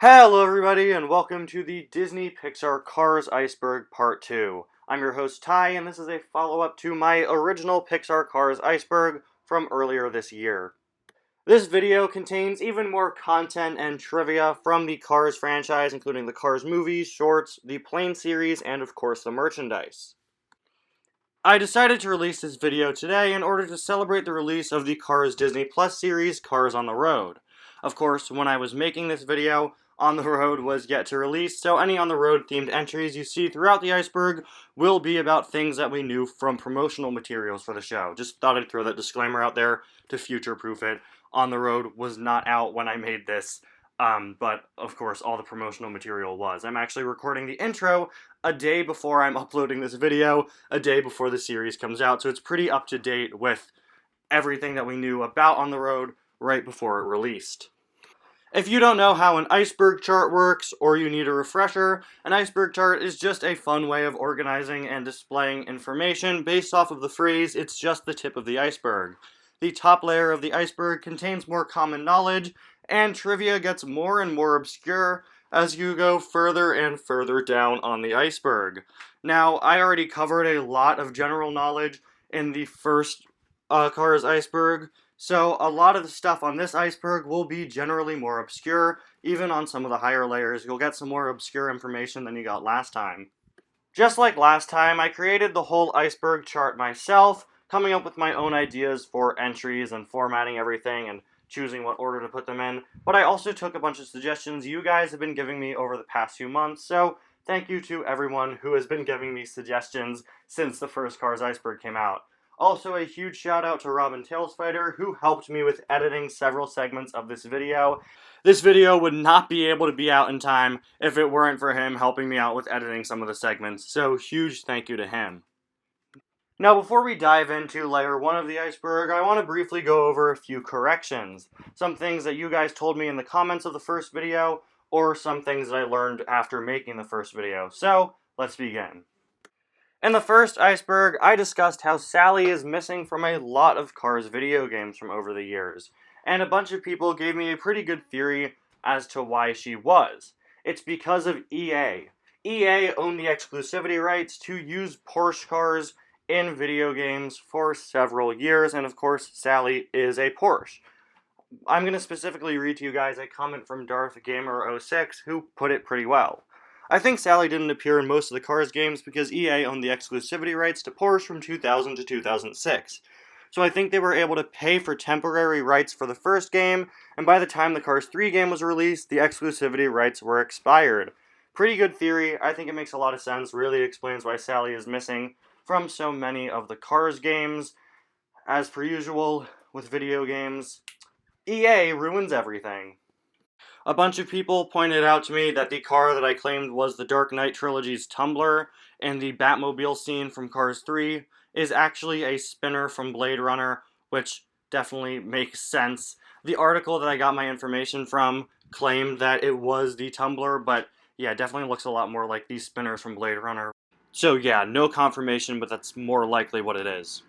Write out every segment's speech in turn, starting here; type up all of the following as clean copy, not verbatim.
Hello everybody and welcome to the Disney-Pixar Cars Iceberg Part 2. I'm your host Ty and this is a follow-up to my original Pixar Cars Iceberg from earlier this year. This video contains even more content and trivia from the Cars franchise, including the Cars movies, shorts, the plane series, and of course the merchandise. I decided to release this video today in order to celebrate the release of the Cars Disney Plus series, Cars on the Road. Of course, when I was making this video, On the Road was yet to release, so any On the Road themed entries you see throughout the iceberg will be about things that we knew from promotional materials for the show. Just thought I'd throw that disclaimer out there to future-proof it. On the Road was not out when I made this, but of course all the promotional material was. I'm actually recording the intro a day before I'm uploading this video, a day before the series comes out, so it's pretty up to date with everything that we knew about On the Road right before it released. If you don't know how an iceberg chart works, or you need a refresher, an iceberg chart is just a fun way of organizing and displaying information based off of the phrase, "It's just the tip of the iceberg." The top layer of the iceberg contains more common knowledge, and trivia gets more and more obscure as you go further and further down on the iceberg. Now, I already covered a lot of general knowledge in the first Cars iceberg, so a lot of the stuff on this iceberg will be generally more obscure. Even on some of the higher layers, you'll get some more obscure information than you got last time. Just like last time, I created the whole iceberg chart myself, coming up with my own ideas for entries and formatting everything and choosing what order to put them in, but I also took a bunch of suggestions you guys have been giving me over the past few months, so thank you to everyone who has been giving me suggestions since the first Cars Iceberg came out. Also, a huge shout out to Robin Tailspider, who helped me with editing several segments of this video. This video would not be able to be out in time if it weren't for him helping me out with editing some of the segments, so huge thank you to him. Now, before we dive into layer 1 of the iceberg, I want to briefly go over a few corrections. Some things that you guys told me in the comments of the first video, or some things that I learned after making the first video. So, let's begin. In the first iceberg, I discussed how Sally is missing from a lot of Cars video games from over the years, and a bunch of people gave me a pretty good theory as to why she was. It's because of EA. EA owned the exclusivity rights to use Porsche cars in video games for several years, and of course, Sally is a Porsche. I'm going to specifically read to you guys a comment from DarthGamer06 who put it pretty well. I think Sally didn't appear in most of the Cars games because EA owned the exclusivity rights to Porsche from 2000 to 2006. So I think they were able to pay for temporary rights for the first game, and by the time the Cars 3 game was released, the exclusivity rights were expired. Pretty good theory. I think it makes a lot of sense, really explains why Sally is missing from so many of the Cars games. As per usual with video games, EA ruins everything. A bunch of people pointed out to me that the car that I claimed was the Dark Knight Trilogy's Tumbler and the Batmobile scene from Cars 3 is actually a spinner from Blade Runner, which definitely makes sense. The article that I got my information from claimed that it was the Tumbler, but yeah, it definitely looks a lot more like these spinners from Blade Runner. So yeah, no confirmation, but that's more likely what it is.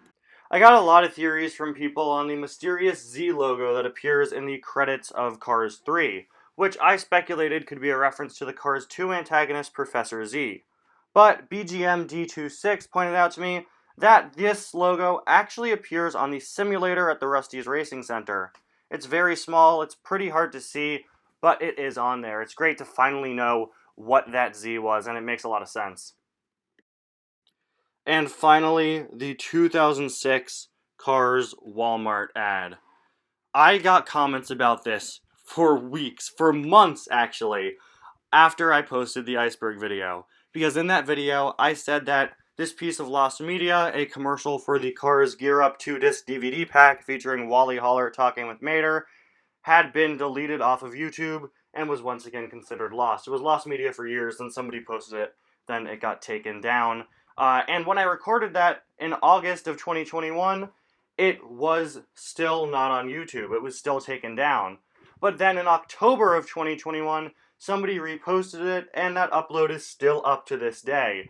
I got a lot of theories from people on the mysterious Z logo that appears in the credits of Cars 3, which I speculated could be a reference to the Cars 2 antagonist Professor Z. But BGMD26 pointed out to me that this logo actually appears on the simulator at the Rusty's Racing Center. It's very small, it's pretty hard to see, but it is on there. It's great to finally know what that Z was, and it makes a lot of sense. And finally, the 2006 Cars Walmart ad. I got comments about this for weeks, for months actually, after I posted the Iceberg video. Because in that video, I said that this piece of lost media, a commercial for the Cars Gear Up 2-disc DVD pack featuring Wally Haller talking with Mater, had been deleted off of YouTube and was once again considered lost. It was lost media for years, then somebody posted it, then it got taken down. And when I recorded that in August of 2021, it was still not on YouTube. It was still taken down. But then in October of 2021, somebody reposted it, and that upload is still up to this day.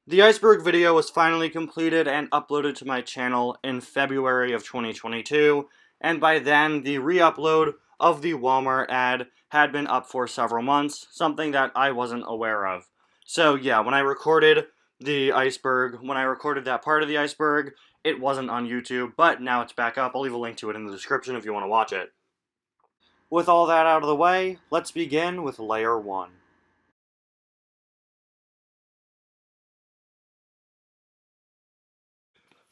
The Iceberg video was finally completed and uploaded to my channel in February of 2022, and by then the re-upload of the Walmart ad had been up for several months, something that I wasn't aware of. So yeah, when I recorded that part of the iceberg, it wasn't on YouTube, but now it's back up. I'll leave a link to it in the description if you want to watch it. With all that out of the way, let's begin with Layer 1.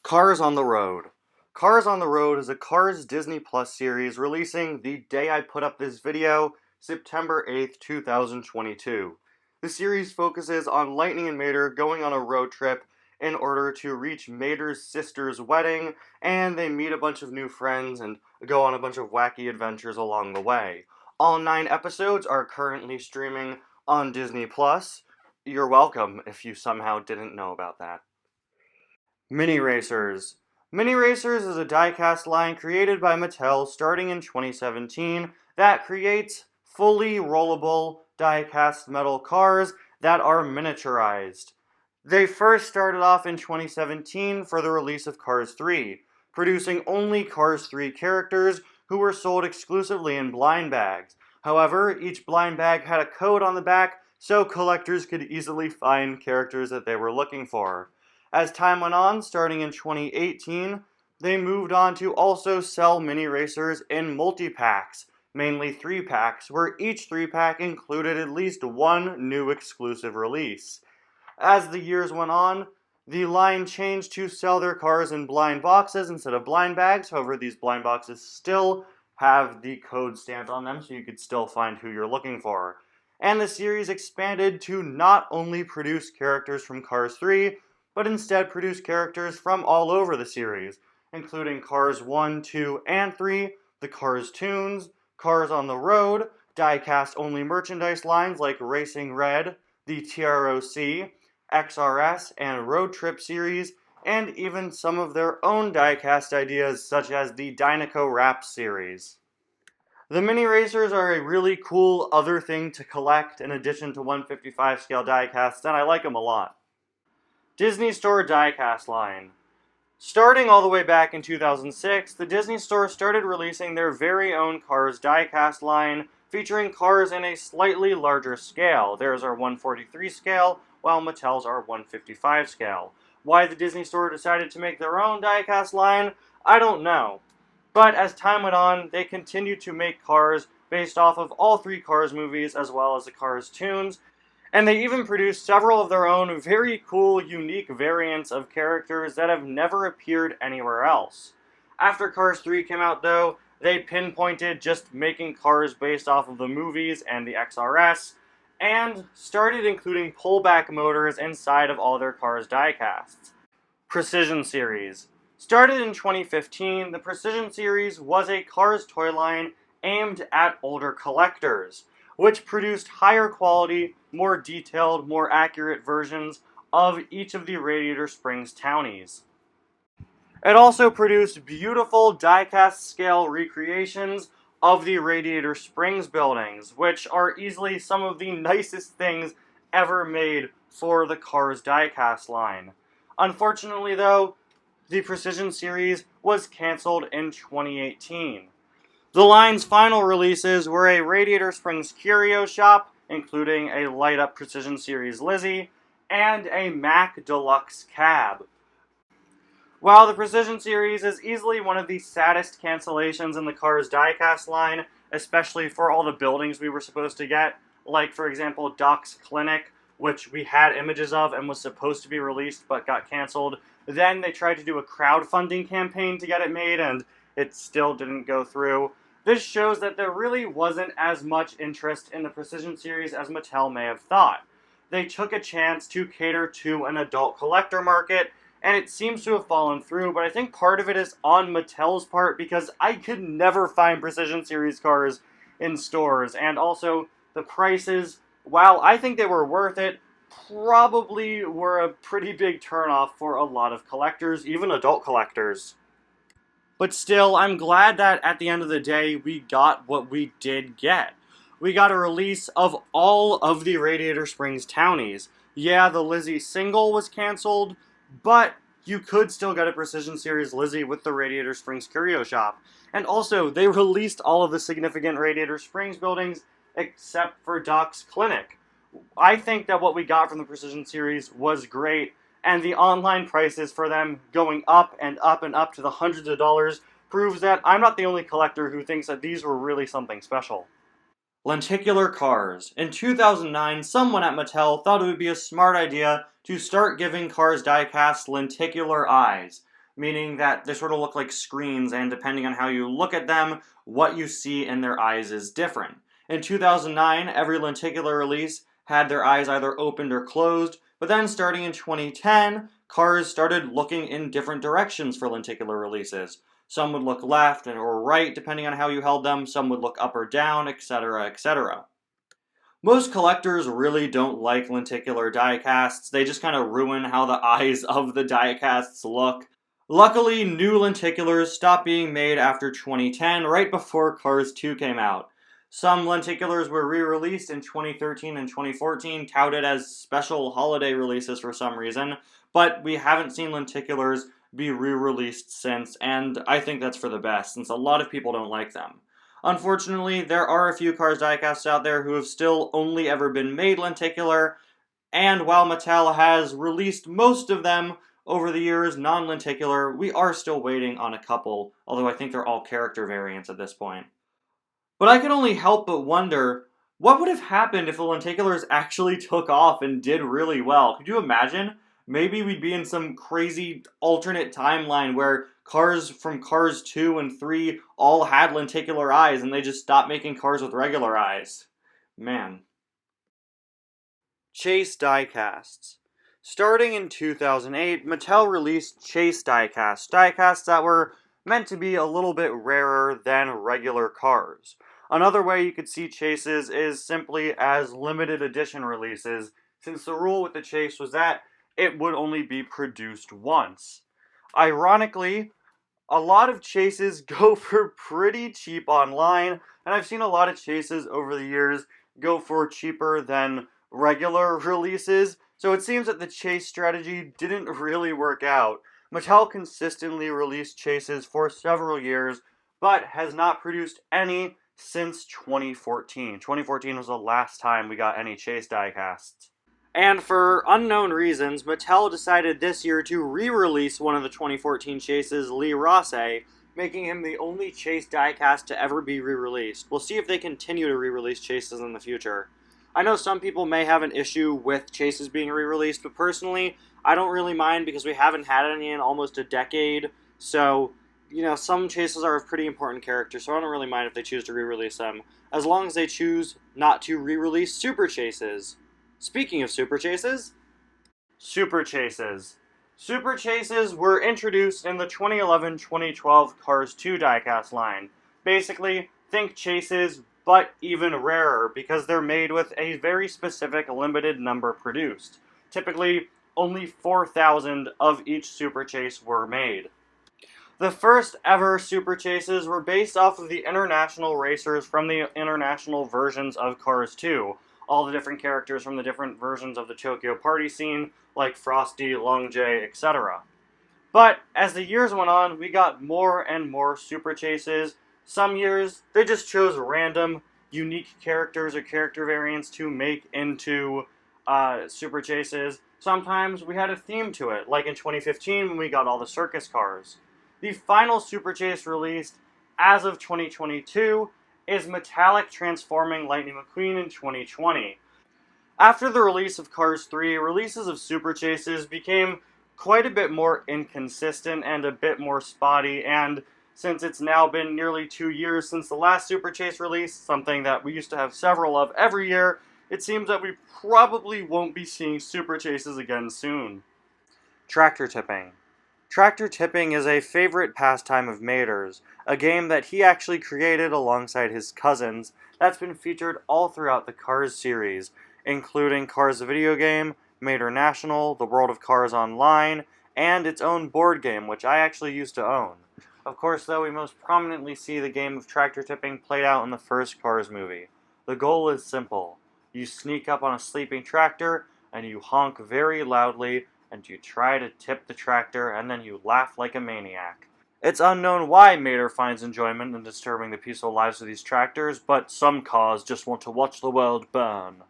Cars on the Road. Cars on the Road is a Cars Disney Plus series releasing the day I put up this video, September 8th, 2022. The series focuses on Lightning and Mater going on a road trip in order to reach Mater's sister's wedding, and they meet a bunch of new friends and go on a bunch of wacky adventures along the way. All 9 episodes are currently streaming on Disney Plus. You're welcome if you somehow didn't know about that. Mini Racers. Mini Racers is a die-cast line created by Mattel starting in 2017 that creates fully rollable die-cast metal cars that are miniaturized. They first started off in 2017 for the release of Cars 3, producing only Cars 3 characters who were sold exclusively in blind bags. However, each blind bag had a code on the back so collectors could easily find characters that they were looking for. As time went on, starting in 2018, they moved on to also sell mini racers in multi-packs, mainly 3-packs, where each 3-pack included at least one new exclusive release. As the years went on, the line changed to sell their cars in blind boxes instead of blind bags. However, these blind boxes still have the code stamped on them, so you could still find who you're looking for. And the series expanded to not only produce characters from Cars 3, but instead produce characters from all over the series, including Cars 1, 2, and 3, the Cars Toons, Cars on the Road, die-cast only merchandise lines like Racing Red, the TROC, XRS, and Road Trip series, and even some of their own die-cast ideas such as the Dinoco Rap series. The mini racers are a really cool other thing to collect in addition to 1/55 scale die-casts, and I like them a lot. Disney Store die-cast line. Starting all the way back in 2006, the Disney Store started releasing their very own Cars die-cast line, featuring cars in a slightly larger scale. Theirs are 1/43 scale, while Mattel's are 1/55 scale. Why the Disney Store decided to make their own die-cast line, I don't know. But as time went on, they continued to make cars based off of all 3 Cars movies, as well as the Cars Toons, and they even produced several of their own very cool, unique variants of characters that have never appeared anywhere else. After Cars 3 came out, though, they pinpointed just making cars based off of the movies and the XRS, and started including pullback motors inside of all their Cars diecasts. Precision Series. Started in 2015, the Precision Series was a Cars toy line aimed at older collectors, which produced higher quality, more detailed, more accurate versions of each of the Radiator Springs townies. It also produced beautiful die-cast scale recreations of the Radiator Springs buildings, which are easily some of the nicest things ever made for the Cars die-cast line. Unfortunately, though, the Precision series was canceled in 2018. The line's final releases were a Radiator Springs curio shop, including a light-up Precision Series Lizzie, and a Mack Deluxe cab. While the Precision Series is easily one of the saddest cancellations in the Cars diecast line, especially for all the buildings we were supposed to get, like, for example, Doc's Clinic, which we had images of and was supposed to be released but got canceled. Then they tried to do a crowdfunding campaign to get it made, and it still didn't go through. This shows that there really wasn't as much interest in the Precision series as Mattel may have thought. They took a chance to cater to an adult collector market, and it seems to have fallen through, but I think part of it is on Mattel's part because I could never find Precision series cars in stores, and also the prices, while I think they were worth it, probably were a pretty big turnoff for a lot of collectors, even adult collectors. But still, I'm glad that at the end of the day, we got what we did get. We got a release of all of the Radiator Springs townies. Yeah, the Lizzie single was canceled, but you could still get a Precision Series Lizzie with the Radiator Springs Curio Shop. And also, they released all of the significant Radiator Springs buildings except for Doc's Clinic. I think that what we got from the Precision Series was great, and the online prices for them going up and up and up to the hundreds of dollars proves that I'm not the only collector who thinks that these were really something special. Lenticular cars. In 2009, someone at Mattel thought it would be a smart idea to start giving Cars diecast lenticular eyes, meaning that they sort of look like screens, and depending on how you look at them, what you see in their eyes is different. In 2009, every lenticular release had their eyes either opened or closed, but then starting in 2010, Cars started looking in different directions for lenticular releases. Some would look left or right depending on how you held them, some would look up or down, etc., etc. Most collectors really don't like lenticular diecasts. They just kind of ruin how the eyes of the diecasts look. Luckily, new lenticulars stopped being made after 2010, right before Cars 2 came out. Some lenticulars were re-released in 2013 and 2014, touted as special holiday releases for some reason, but we haven't seen lenticulars be re-released since, and I think that's for the best, since a lot of people don't like them. Unfortunately, there are a few Cars diecasts out there who have still only ever been made lenticular, and while Mattel has released most of them over the years non-lenticular, we are still waiting on a couple, although I think they're all character variants at this point. But I can only help but wonder, what would have happened if the lenticulars actually took off and did really well? Could you imagine? Maybe we'd be in some crazy alternate timeline where cars from Cars 2 and 3 all had lenticular eyes and they just stopped making cars with regular eyes. Man. Chase diecasts. Starting in 2008, Mattel released Chase diecasts that were meant to be a little bit rarer than regular cars. Another way you could see Chases is simply as limited edition releases, since the rule with the Chase was that it would only be produced once. Ironically, a lot of Chases go for pretty cheap online, and I've seen a lot of Chases over the years go for cheaper than regular releases, so it seems that the Chase strategy didn't really work out. Mattel consistently released Chases for several years, but has not produced any since 2014. 2014 was the last time we got any Chase diecasts. And for unknown reasons, Mattel decided this year to re-release one of the 2014 Chases, Lee Rosse, making him the only Chase diecast to ever be re-released. We'll see if they continue to re-release Chases in the future. I know some people may have an issue with Chases being re-released, but personally, I don't really mind because we haven't had any in almost a decade, so, some Chases are a pretty important character, so I don't really mind if they choose to re-release them, as long as they choose not to re-release Super Chases. Speaking of Super Chases, Super Chases. Super Chases were introduced in the 2011-2012 Cars 2 diecast line. Basically, think Chases, but even rarer, because they're made with a very specific limited number produced. Typically, only 4,000 of each Super Chase were made. The first ever Super Chases were based off of the international racers from the international versions of Cars 2, all the different characters from the different versions of the Tokyo party scene, like Frosty, Long J, etc. But as the years went on, we got more and more Super Chases. Some years, they just chose random, unique characters or character variants to make into Super Chases. Sometimes we had a theme to it, like in 2015 when we got all the circus cars. The final Super Chase released, as of 2022, is Metallic transforming Lightning McQueen in 2020. After the release of Cars 3, releases of Super Chases became quite a bit more inconsistent and a bit more spotty, and since it's now been nearly 2 years since the last Super Chase release, something that we used to have several of every year, it seems that we probably won't be seeing Super Chases again soon. Tractor tipping. Tractor tipping is a favorite pastime of Mater's, a game that he actually created alongside his cousins that's been featured all throughout the Cars series, including Cars the video game, Mater National, the World of Cars Online, and its own board game, which I actually used to own. Of course, though, we most prominently see the game of tractor tipping played out in the first Cars movie. The goal is simple. You sneak up on a sleeping tractor, and you honk very loudly and you try to tip the tractor, and then you laugh like a maniac. It's unknown why Mater finds enjoyment in disturbing the peaceful lives of these tractors, but some cars just want to watch the world burn.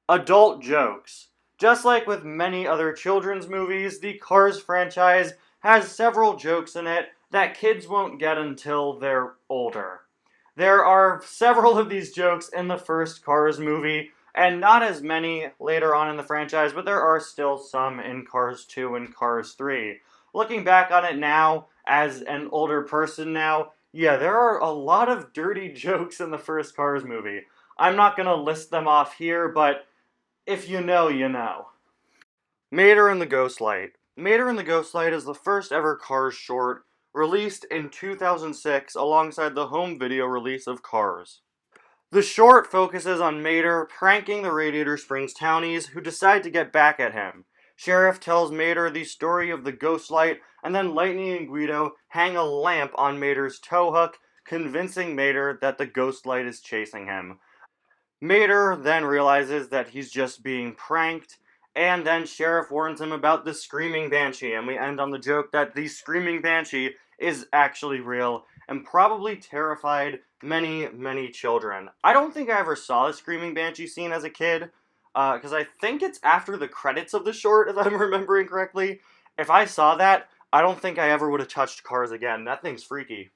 Adult jokes. Just like with many other children's movies, the Cars franchise has several jokes in it that kids won't get until they're older. There are several of these jokes in the first Cars movie, and not as many later on in the franchise, but there are still some in Cars 2 and Cars 3. Looking back on it now, as an older person now, yeah, there are a lot of dirty jokes in the first Cars movie. I'm not gonna list them off here, but if you know, you know. Mater and the Ghostlight. Mater and the Ghostlight is the first ever Cars short, released in 2006 alongside the home video release of Cars. The short focuses on Mater pranking the Radiator Springs townies who decide to get back at him. Sheriff tells Mater the story of the Ghostlight, and then Lightning and Guido hang a lamp on Mater's tow hook, convincing Mater that the Ghostlight is chasing him. Mater then realizes that he's just being pranked, and then Sheriff warns him about the Screaming Banshee, and we end on the joke that the Screaming Banshee is actually real, and probably terrified many, many children. I don't think I ever saw the Screaming Banshee scene as a kid, because I think it's after the credits of the short, if I'm remembering correctly. If I saw that, I don't think I ever would have touched Cars again. That thing's freaky.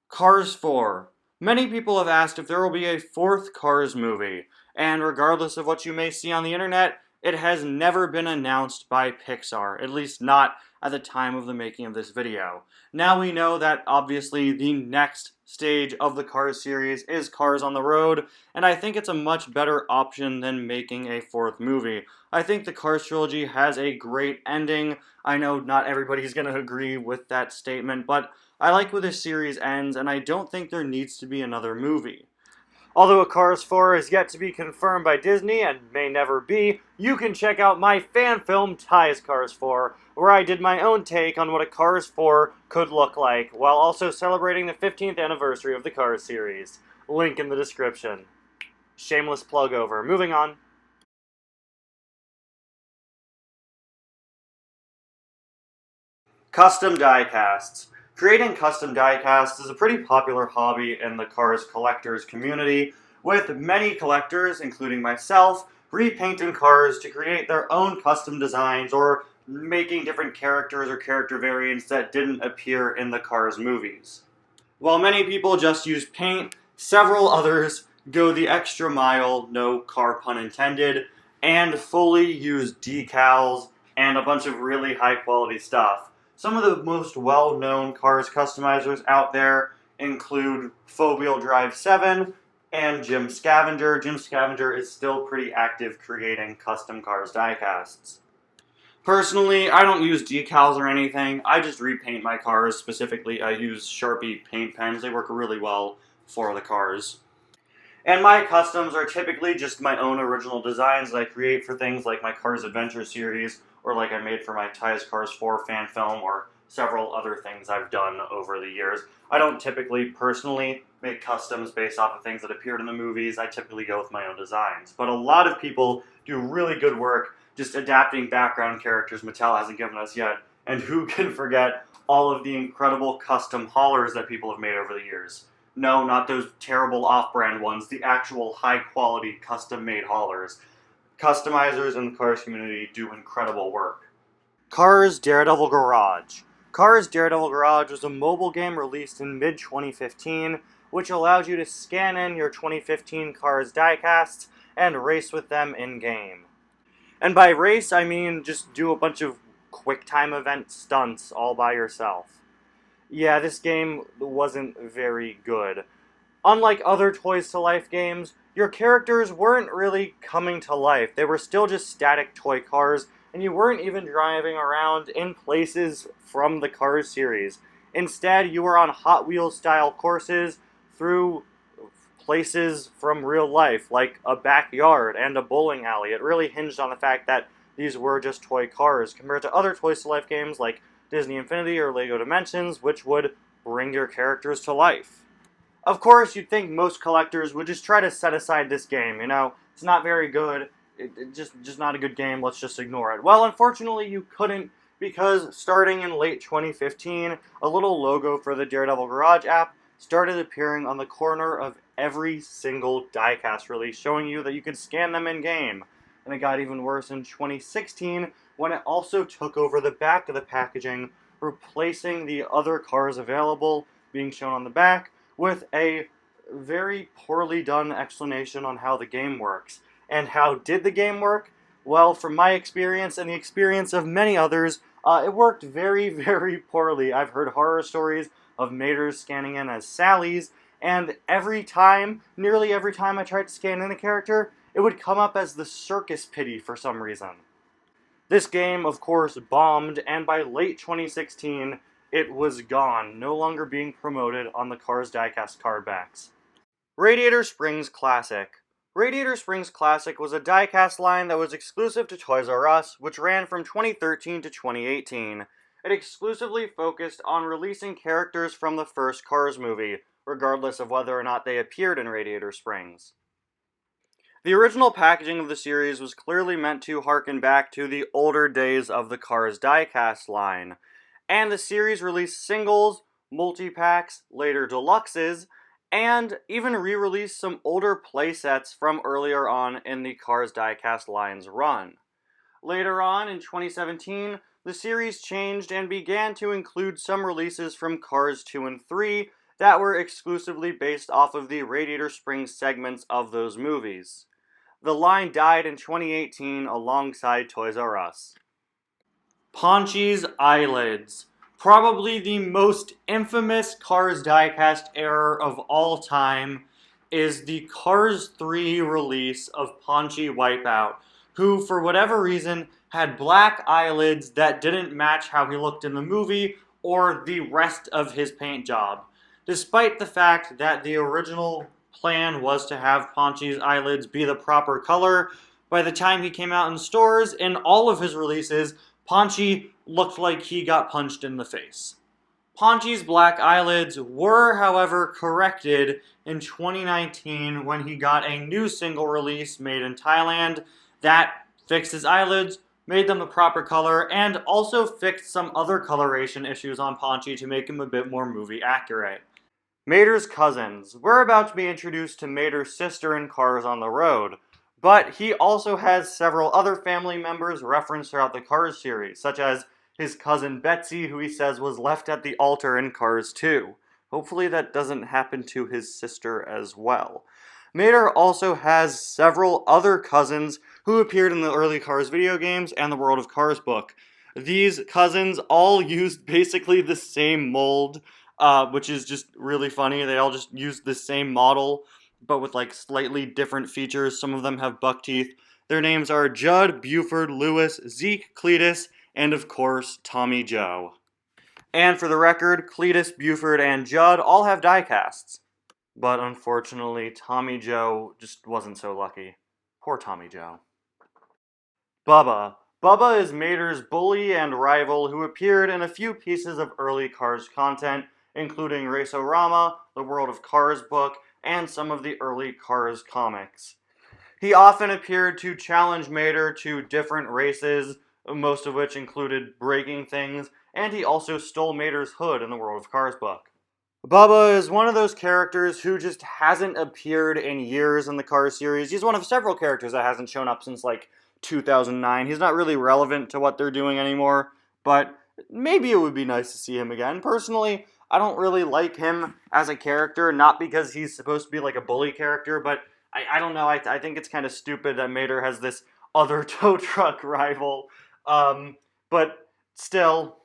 Cars 4. Many people have asked if there will be a fourth Cars movie, and regardless of what you may see on the internet, it has never been announced by Pixar, at least not at the time of the making of this video. Now we know that obviously the next stage of the Cars series is Cars on the Road, and I think it's a much better option than making a fourth movie. I think the Cars trilogy has a great ending. I know not everybody's going to agree with that statement, but I like where this series ends, and I don't think there needs to be another movie. Although a Cars 4 is yet to be confirmed by Disney and may never be, you can check out my fan film Ty's Cars 4, where I did my own take on what a Cars 4 could look like, while also celebrating the 15th anniversary of the Cars series. Link in the description. Shameless plug over. Moving on. Custom diecasts. Creating custom diecasts is a pretty popular hobby in the Cars collectors community, with many collectors, including myself, repainting cars to create their own custom designs or making different characters or character variants that didn't appear in the Cars movies. While many people just use paint, several others go the extra mile, no car pun intended, and fully use decals and a bunch of really high quality stuff. Some of the most well-known Cars customizers out there include Four-Wheel Drive 7 and Jim Scavenger. Jim Scavenger is still pretty active creating custom Cars diecasts. Personally, I don't use decals or anything. I just repaint my cars. Specifically, I use Sharpie paint pens. They work really well for the cars. And my customs are typically just my own original designs that I create for things like my Cars Adventure series, or like I made for my Ty's Cars 4 fan film, or several other things I've done over the years. I don't typically personally make customs based off of things that appeared in the movies. I typically go with my own designs. But a lot of people do really good work just adapting background characters Mattel hasn't given us yet. And who can forget all of the incredible custom haulers that people have made over the years? No, not those terrible off-brand ones, the actual high-quality custom-made haulers. Customizers in the Cars community do incredible work. Cars Daredevil Garage. Cars Daredevil Garage was a mobile game released in mid-2015, which allowed you to scan in your 2015 Cars diecasts and race with them in-game. And by race, I mean just do a bunch of quick-time event stunts all by yourself. Yeah, this game wasn't very good. Unlike other Toys to Life games, your characters weren't really coming to life. They were still just static toy cars, and you weren't even driving around in places from the Cars series. Instead, you were on Hot Wheels-style courses through places from real life, like a backyard and a bowling alley. It really hinged on the fact that these were just toy cars, compared to other Toys to Life games like Disney Infinity or LEGO Dimensions, which would bring your characters to life. Of course, you'd think most collectors would just try to set aside this game, it's not very good, just not a good game, let's just ignore it. Well, unfortunately you couldn't, because starting in late 2015, a little logo for the Daredevil Garage app started appearing on the corner of every single diecast release, showing you that you could scan them in-game. And it got even worse in 2016, when it also took over the back of the packaging, replacing the other cars available being shown on the back with a very poorly done explanation on how the game works. And how did the game work? Well, from my experience and the experience of many others, it worked very, very poorly. I've heard horror stories of Maters scanning in as Sally's, and nearly every time I tried to scan in a character, it would come up as the Circus Pity for some reason. This game, of course, bombed, and by late 2016, it was gone, no longer being promoted on the Cars diecast card backs. Radiator Springs Classic. Radiator Springs Classic was a diecast line that was exclusive to Toys R Us, which ran from 2013 to 2018. It exclusively focused on releasing characters from the first Cars movie, regardless of whether or not they appeared in Radiator Springs. The original packaging of the series was clearly meant to harken back to the older days of the Cars diecast line, and the series released singles, multi-packs, later deluxes, and even re-released some older playsets from earlier on in the Cars diecast line's run. Later on, in 2017, the series changed and began to include some releases from Cars 2 and 3 that were exclusively based off of the Radiator Springs segments of those movies. The line died in 2018 alongside Toys R Us. Ponchi's Eyelids. Probably the most infamous Cars diecast error of all time is the Cars 3 release of Ponchi Wipeout, who, for whatever reason, had black eyelids that didn't match how he looked in the movie or the rest of his paint job. Despite the fact that the original plan was to have Ponchi's eyelids be the proper color, by the time he came out in stores, in all of his releases, Ponchi looked like he got punched in the face. Ponchi's black eyelids were, however, corrected in 2019 when he got a new single release made in Thailand that fixed his eyelids, made them the proper color, and also fixed some other coloration issues on Ponchi to make him a bit more movie accurate. Mater's cousins. We're about to be introduced to Mater's sister in Cars on the Road, but he also has several other family members referenced throughout the Cars series, such as his cousin Betsy, who he says was left at the altar in Cars 2. Hopefully that doesn't happen to his sister as well. Mater also has several other cousins who appeared in the early Cars video games and the World of Cars book. These cousins all used basically the same mold, which is just really funny. They all just used the same model, but with like slightly different features. Some of them have buck teeth. Their names are Judd, Buford, Lewis, Zeke, Cletus, and of course, Tommy Joe. And for the record, Cletus, Buford, and Judd all have diecasts. But unfortunately, Tommy Joe just wasn't so lucky. Poor Tommy Joe. Bubba. Bubba is Mater's bully and rival who appeared in a few pieces of early Cars content, including Race-O-Rama, the World of Cars book, and some of the early Cars comics. He often appeared to challenge Mater to different races, most of which included breaking things, and he also stole Mater's hood in the World of Cars book. Bubba is one of those characters who just hasn't appeared in years in the Cars series. He's one of several characters that hasn't shown up since like 2009. He's not really relevant to what they're doing anymore, but maybe it would be nice to see him again. Personally, I don't really like him as a character, not because he's supposed to be like a bully character, but I don't know, I think it's kind of stupid that Mater has this other tow truck rival, but still,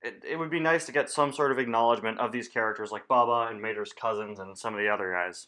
it would be nice to get some sort of acknowledgement of these characters like Bubba and Mater's cousins and some of the other guys.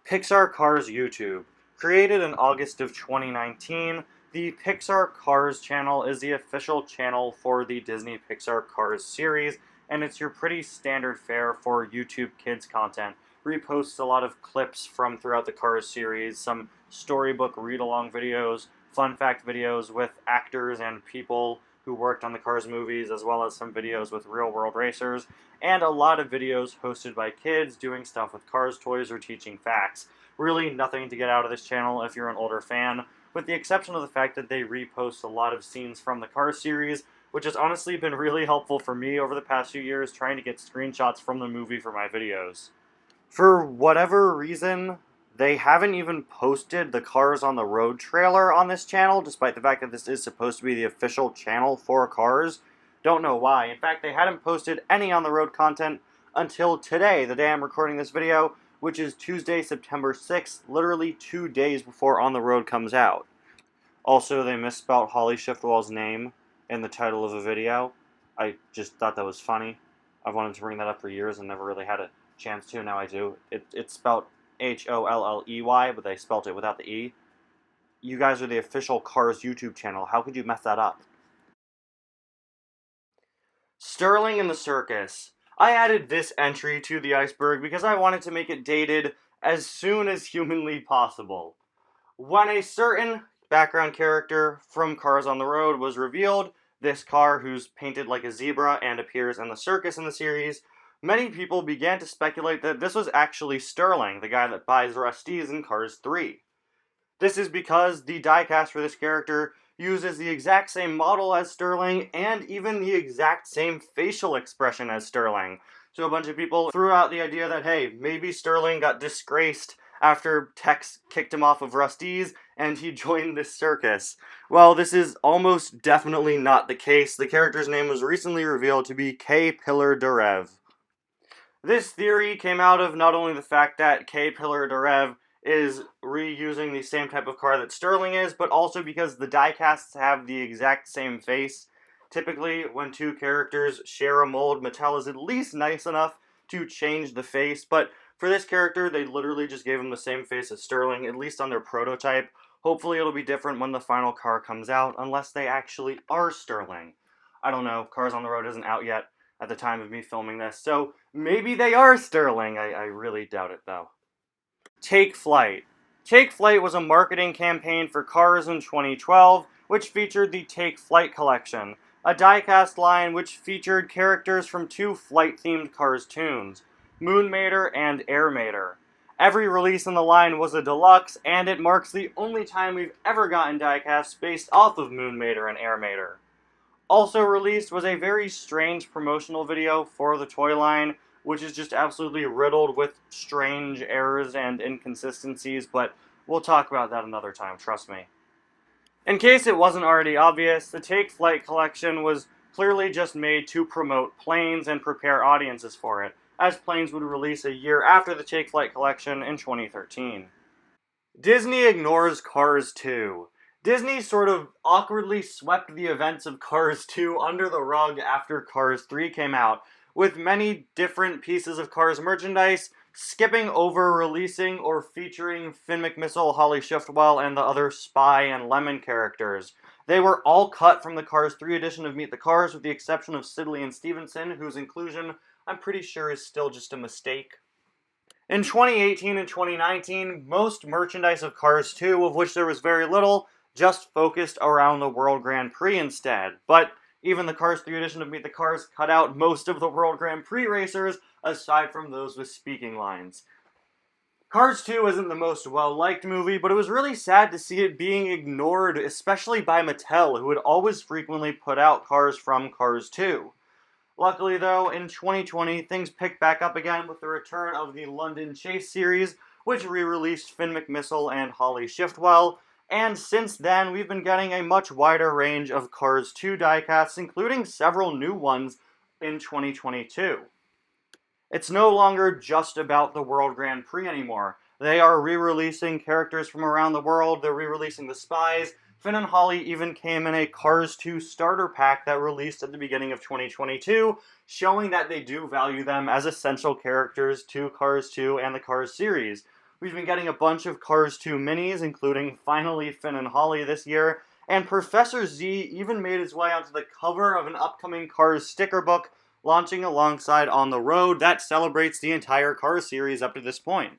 Pixar Cars YouTube. Created in August of 2019, the Pixar Cars channel is the official channel for the Disney-Pixar Cars series, and it's your pretty standard fare for YouTube Kids content. Reposts a lot of clips from throughout the Cars series, some storybook read-along videos, fun fact videos with actors and people who worked on the Cars movies, as well as some videos with real-world racers, and a lot of videos hosted by kids doing stuff with Cars toys or teaching facts. Really nothing to get out of this channel if you're an older fan. with the exception of the fact that they repost a lot of scenes from the Cars series, which has honestly been really helpful for me over the past few years trying to get screenshots from the movie for my videos. For whatever reason, they haven't even posted the Cars on the Road trailer on this channel, despite the fact that this is supposed to be the official channel for Cars. Don't know why. In fact, they hadn't posted any on the road content until today, the day I'm recording this video, which is Tuesday, September 6th, literally 2 days before On the Road comes out. Also, they misspelled Holly Shiftwell's name in the title of a video. I just thought that was funny. I've wanted to bring that up for years and never really had a chance to. Now I do. It's spelled Holley, but they spelled it without the E. You guys are the official Cars YouTube channel. How could you mess that up? Sterling and the Circus. I added this entry to the Iceberg because I wanted to make it dated as soon as humanly possible. When a certain background character from Cars on the Road was revealed, this car who's painted like a zebra and appears in the circus in the series, many people began to speculate that this was actually Sterling, the guy that buys Rusty's in Cars 3. This is because the diecast for this character uses the exact same model as Sterling and even the exact same facial expression as Sterling. So a bunch of people threw out the idea that, hey, maybe Sterling got disgraced after Tex kicked him off of Rusty's and he joined this circus. Well, this is almost definitely not the case. The character's name was recently revealed to be K. Pillar Derev. This theory came out of not only the fact that K. Pillar Derev is reusing the same type of car that Sterling is, but also because the diecasts have the exact same face. Typically, when two characters share a mold, Mattel is at least nice enough to change the face, but for this character, they literally just gave him the same face as Sterling, at least on their prototype. Hopefully it'll be different when the final car comes out, unless they actually are Sterling. I don't know, Cars on the Road isn't out yet at the time of me filming this, so maybe they are Sterling. I really doubt it, though. Take Flight. Take Flight was a marketing campaign for Cars in 2012, which featured the Take Flight collection, a diecast line which featured characters from two flight-themed Cars tunes, Moon Mater and Air Mater. Every release in the line was a deluxe, and it marks the only time we've ever gotten diecasts based off of Moon Mater and Air Mater. Also released was a very strange promotional video for the toy line, which is just absolutely riddled with strange errors and inconsistencies, but we'll talk about that another time, trust me. In case it wasn't already obvious, the Take Flight collection was clearly just made to promote Planes and prepare audiences for it, as Planes would release a year after the Take Flight collection in 2013. Disney ignores Cars 2. Disney sort of awkwardly swept the events of Cars 2 under the rug after Cars 3 came out, with many different pieces of Cars merchandise skipping over releasing or featuring Finn McMissile, Holly Shiftwell, and the other Spy and Lemon characters. They were all cut from the Cars 3 edition of Meet the Cars, with the exception of Sidley and Stevenson, whose inclusion I'm pretty sure is still just a mistake. In 2018 and 2019, most merchandise of Cars 2, of which there was very little, just focused around the World Grand Prix instead. But even the Cars 3 edition of Meet the Cars cut out most of the World Grand Prix racers, aside from those with speaking lines. Cars 2 isn't the most well-liked movie, but it was really sad to see it being ignored, especially by Mattel, who would always frequently put out cars from Cars 2. Luckily, though, in 2020, things picked back up again with the return of the London Chase series, which re-released Finn McMissile and Holly Shiftwell, and since then, we've been getting a much wider range of Cars 2 diecasts, including several new ones in 2022. It's no longer just about the World Grand Prix anymore. They are re-releasing characters from around the world, they're re-releasing the Spies. Finn and Holly even came in a Cars 2 starter pack that released at the beginning of 2022, showing that they do value them as essential characters to Cars 2 and the Cars series. We've been getting a bunch of Cars 2 minis, including finally Finn and Holly this year, and Professor Z even made his way onto the cover of an upcoming Cars sticker book launching alongside On the Road that celebrates the entire Cars series up to this point.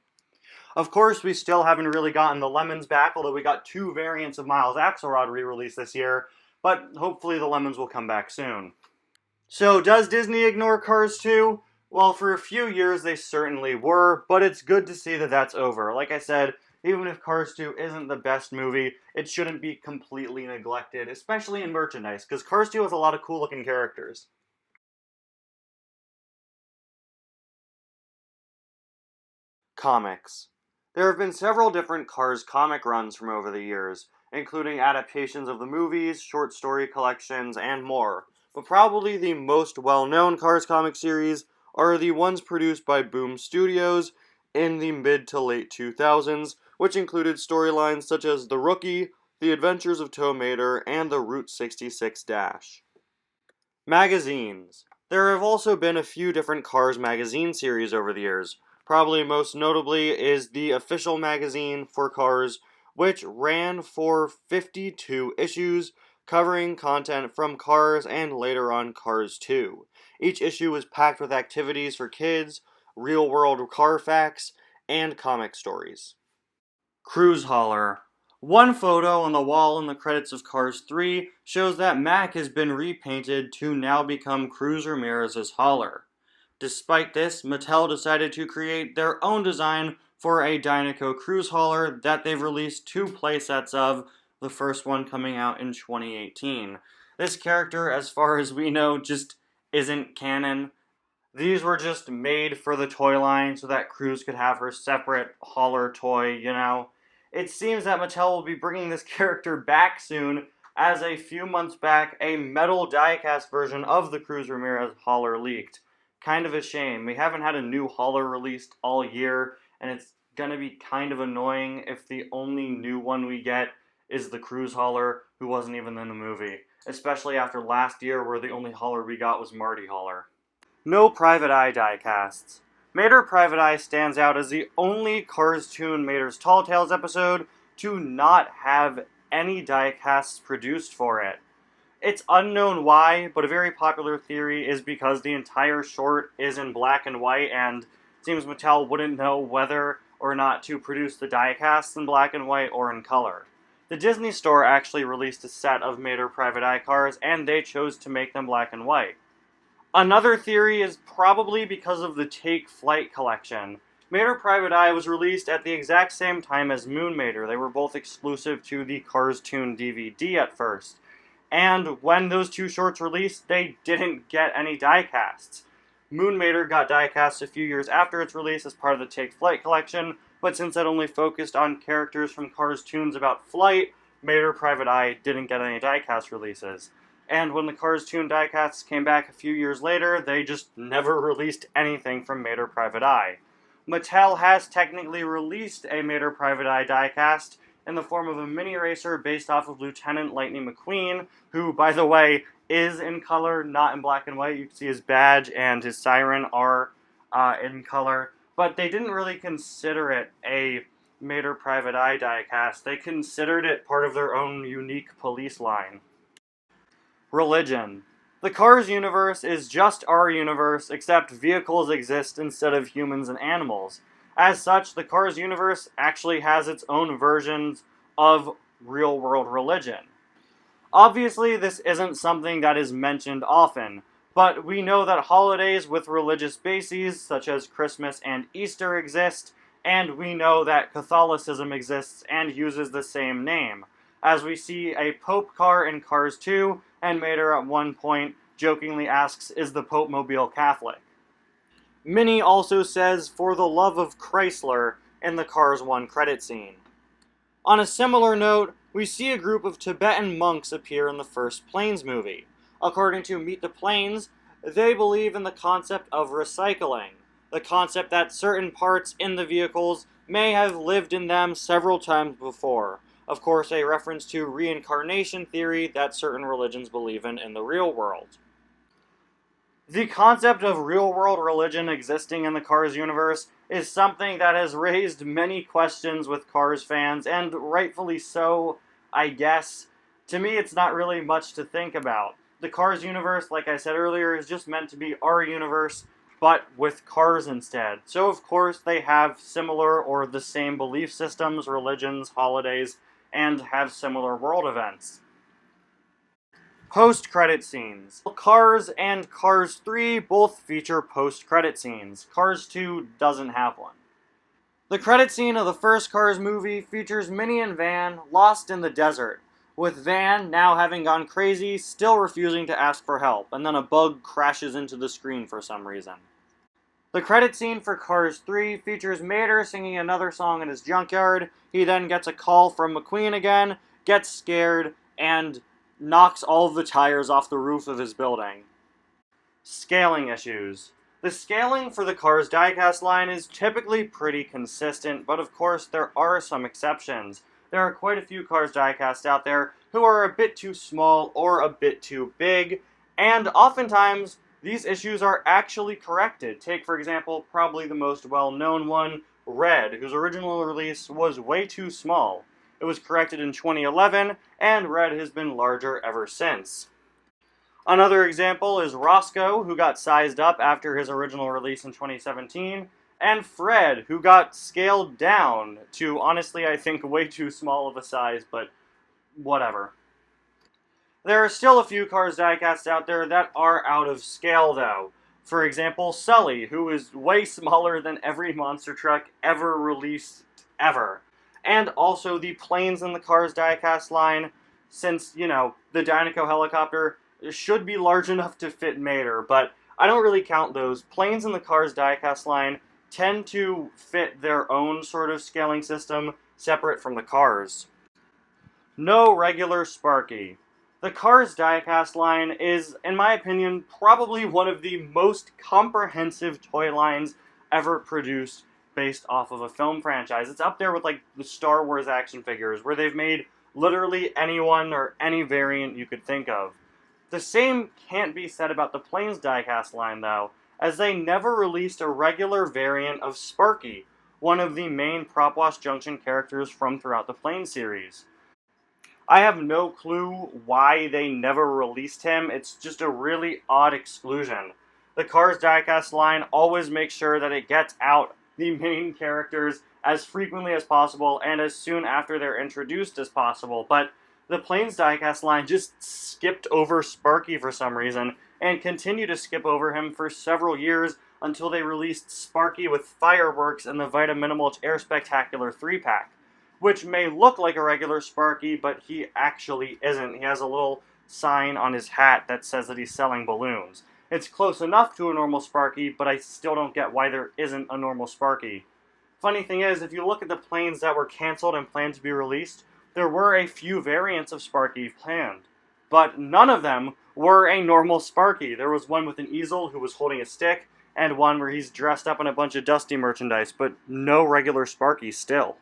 Of course, we still haven't really gotten the Lemons back, although we got 2 variants of Miles Axelrod re-released this year, but hopefully the Lemons will come back soon. So, does Disney ignore Cars 2? Well, for a few years they certainly were, but it's good to see that that's over. Like I said, Even if Cars 2 isn't the best movie, it shouldn't be completely neglected, especially in merchandise, because Cars 2 has a lot of cool looking characters. Comics. There have been several different Cars comic runs from over the years, including adaptations of the movies, short story collections, and more. But probably the most well-known Cars comic series are the ones produced by Boom Studios in the mid to late 2000s, which included storylines such as The Rookie, The Adventures of Tow Mater, and the Route 66 Dash. Magazines. There have also been a few different Cars magazine series over the years. Probably most notably is the official magazine for Cars, which ran for 52 issues, covering content from Cars and later on Cars 2. Each issue was packed with activities for kids, real-world car facts, and comic stories. Cruise Hauler. One photo on the wall in the credits of Cars 3 shows that Mac has been repainted to now become Cruz Ramirez's Hauler. Despite this, Mattel decided to create their own design for a Dynaco Cruise Hauler that they've released 2 playsets of, the first one coming out in 2018. This character, as far as we know, just isn't canon. These were just made for the toy line so that Cruz could have her separate hauler toy. It seems that Mattel will be bringing this character back soon, as a few months back, a metal diecast version of the Cruz Ramirez hauler leaked. Kind of a shame. We haven't had a new hauler released all year, and it's gonna be kind of annoying if the only new one we get is the Cruz hauler, who wasn't even in the movie. Especially after last year, where the only hauler we got was Marty Hauler. No Private Eye diecasts. Mater Private Eye stands out as the only Cars Toon Mater's Tall Tales episode to not have any diecasts produced for it. It's unknown why, but a very popular theory is because the entire short is in black and white, and it seems Mattel wouldn't know whether or not to produce the diecasts in black and white or in color. The Disney Store actually released a set of Mater Private Eye cars, and they chose to make them black and white. Another theory is probably because of the Take Flight collection. Mater Private Eye was released at the exact same time as Moon Mater. They were both exclusive to the Cars Toon DVD at first. And when those 2 shorts released, they didn't get any diecasts. Moon Mater got diecast a few years after its release as part of the Take Flight collection, but since that only focused on characters from Cars Toons about flight, Mater Private Eye didn't get any diecast releases. And when the Cars Toon diecasts came back a few years later, they just never released anything from Mater Private Eye. Mattel has technically released a Mater Private Eye diecast in the form of a mini racer based off of Lieutenant Lightning McQueen, who, by the way, is in color, not in black and white. You can see his badge and his siren are in color. But they didn't really consider it a Mater Private Eye diecast. They considered it part of their own unique police line. Religion. The Cars universe is just our universe, except vehicles exist instead of humans and animals. As such, the Cars universe actually has its own versions of real-world religion. Obviously, this isn't something that is mentioned often, but we know that holidays with religious bases, such as Christmas and Easter, exist, and we know that Catholicism exists and uses the same name, as we see a Pope car in Cars 2, and Mater at one point jokingly asks, "Is the Pope Mobile Catholic?" Minnie also says, "For the love of Chrysler," in the Cars 1 credit scene. On a similar note, we see a group of Tibetan monks appear in the first Planes movie. According to Meet the Planes, they believe in the concept of recycling, the concept that certain parts in the vehicles may have lived in them several times before. Of course, a reference to reincarnation theory that certain religions believe in the real world. The concept of real-world religion existing in the Cars universe is something that has raised many questions with Cars fans, and rightfully so, I guess. To me, it's not really much to think about. The Cars universe, like I said earlier, is just meant to be our universe, but with cars instead. So of course they have similar or the same belief systems, religions, holidays, and have similar world events. Post-credit scenes. Cars and Cars 3 both feature post-credit scenes. Cars 2 doesn't have one. The credit scene of the first Cars movie features Minnie and Van lost in the desert, with Van, now having gone crazy, still refusing to ask for help, and then a bug crashes into the screen for some reason. The credit scene for Cars 3 features Mater singing another song in his junkyard. He then gets a call from McQueen again, gets scared, and knocks all of the tires off the roof of his building. Scaling issues. The scaling for the Cars diecast line is typically pretty consistent, but of course there are some exceptions. There are quite a few Cars diecast out there who are a bit too small or a bit too big, and oftentimes these issues are actually corrected. Take, for example, probably the most well-known one, Red, whose original release was way too small. It was corrected in 2011, and Red has been larger ever since. Another example is Roscoe, who got sized up after his original release in 2017, and Fred, who got scaled down to, honestly, I think way too small of a size, but whatever. There are still a few Cars diecasts out there that are out of scale, though. For example, Sully, who is way smaller than every monster truck ever released, ever. And also the planes in the Cars diecast line, since, the Dynaco helicopter should be large enough to fit Mater, but I don't really count those. Planes in the Cars diecast line tend to fit their own sort of scaling system separate from the Cars. No regular Sparky. The Cars diecast line is, in my opinion, probably one of the most comprehensive toy lines ever produced based off of a film franchise. It's up there with like the Star Wars action figures, where they've made literally anyone or any variant you could think of. The same can't be said about the Planes diecast line, though, as they never released a regular variant of Sparky, one of the main Prop Wash Junction characters from throughout the Planes series. I have no clue why they never released him. It's just a really odd exclusion. The Cars diecast line always makes sure that it gets out the main characters as frequently as possible and as soon after they're introduced as possible, but the Planes diecast line just skipped over Sparky for some reason, and continued to skip over him for several years until they released Sparky with Fireworks in the Vita Minimal Air Spectacular 3-pack, which may look like a regular Sparky, but he actually isn't. He has a little sign on his hat that says that he's selling balloons. It's close enough to a normal Sparky, but I still don't get why there isn't a normal Sparky. Funny thing is, if you look at the planes that were canceled and planned to be released, there were a few variants of Sparky planned, but none of them were a normal Sparky. There was one with an easel who was holding a stick, and one where he's dressed up in a bunch of Dusty merchandise, but no regular Sparky still.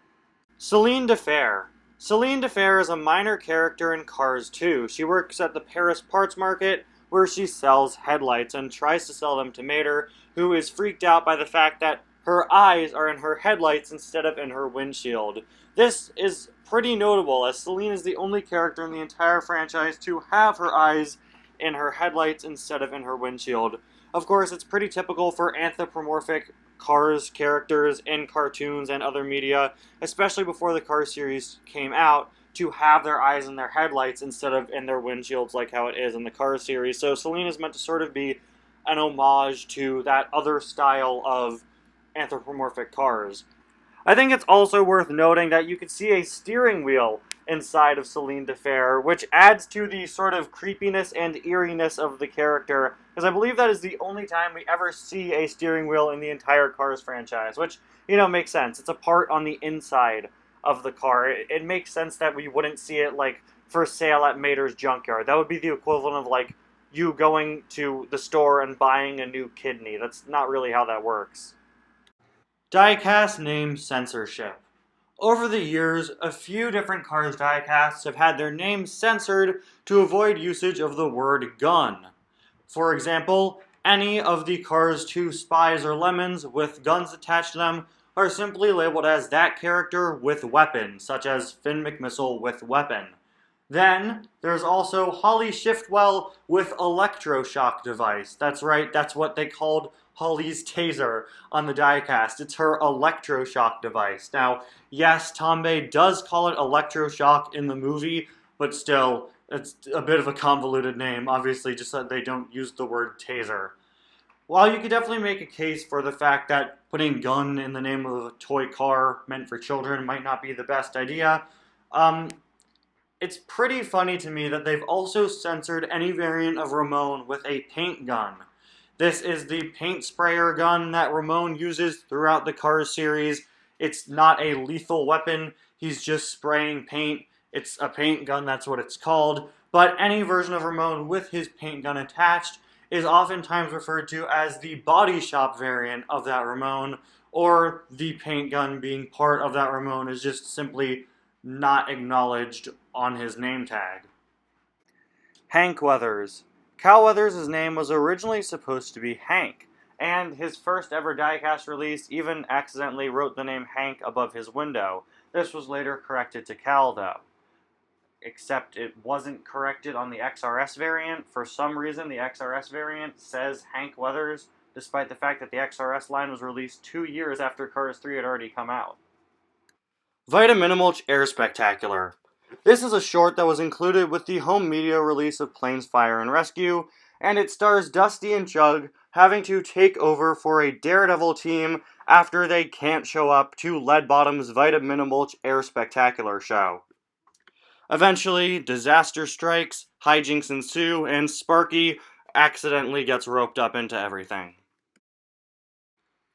Celine DeFer. Celine DeFer is a minor character in Cars 2. She works at the Paris Parts Market, where she sells headlights and tries to sell them to Mater, who is freaked out by the fact that her eyes are in her headlights instead of in her windshield. This is pretty notable, as Celine is the only character in the entire franchise to have her eyes in her headlights instead of in her windshield. Of course, it's pretty typical for anthropomorphic Cars characters in cartoons and other media, especially before the Cars series came out, to have their eyes in their headlights instead of in their windshields like how it is in the Cars series. So Celine is meant to sort of be an homage to that other style of anthropomorphic cars. I think it's also worth noting that you can see a steering wheel inside of Celine DeFer, which adds to the sort of creepiness and eeriness of the character, because I believe that is the only time we ever see a steering wheel in the entire Cars franchise, which, makes sense. It's a part on the inside of the car. It makes sense that we wouldn't see it, for sale at Mater's junkyard. That would be the equivalent of, you going to the store and buying a new kidney. That's not really how that works. Diecast name censorship. Over the years, a few different Cars diecasts have had their names censored to avoid usage of the word gun. For example, any of the Cars 2 Spies or Lemons with guns attached to them are simply labeled as that character with weapon, such as Finn McMissile with weapon. Then, there's also Holly Shiftwell with electroshock device. That's right, that's what they called Holly's taser on the diecast. It's her electroshock device. Now, yes, Tombe does call it electroshock in the movie, but still, it's a bit of a convoluted name, obviously, just that they don't use the word taser. While you could definitely make a case for the fact that putting gun in the name of a toy car meant for children might not be the best idea, um, it's pretty funny to me that they've also censored any variant of Ramon with a paint gun. This is the paint sprayer gun that Ramon uses throughout the Cars series. It's not a lethal weapon, he's just spraying paint. It's a paint gun, that's what it's called. But any version of Ramon with his paint gun attached is oftentimes referred to as the body shop variant of that Ramon, or the paint gun being part of that Ramon is just simply not acknowledged on his name tag. Hank Weathers. Cal Weathers' name was originally supposed to be Hank, and his first ever diecast release even accidentally wrote the name Hank above his window. This was later corrected to Cal, though. Except it wasn't corrected on the XRS variant. For some reason, the XRS variant says Hank Weathers, despite the fact that the XRS line was released 2 years after Cars 3 had already come out. Vitaminimulch Air Spectacular. This is a short that was included with the home media release of Planes, Fire, and Rescue, and it stars Dusty and Chug having to take over for a Daredevil team after they can't show up to Leadbottom's Vitaminimulch Air Spectacular show. Eventually, disaster strikes, hijinks ensue, and Sparky accidentally gets roped up into everything.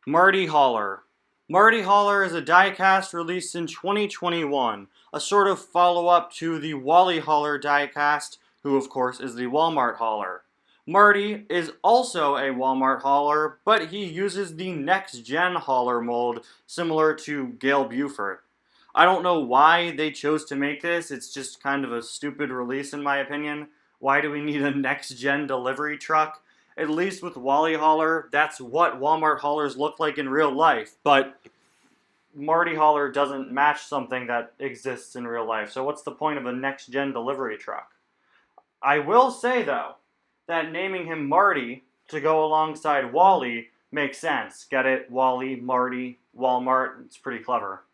Marty Holler. Marty Holler is a diecast released in 2021, a sort of follow-up to the Wally Holler diecast, who of course is the Walmart Holler. Marty is also a Walmart Holler, but he uses the next-gen Holler mold, similar to Gail Buford. I don't know why they chose to make this, it's just kind of a stupid release in my opinion. Why do we need a next-gen delivery truck? At least with Wally Holler, that's what Walmart Hollers look like in real life, but Marty Holler doesn't match something that exists in real life, so what's the point of a next-gen delivery truck? I will say, though, that naming him Marty to go alongside Wally makes sense. Get it? Wally, Marty, Walmart, it's pretty clever.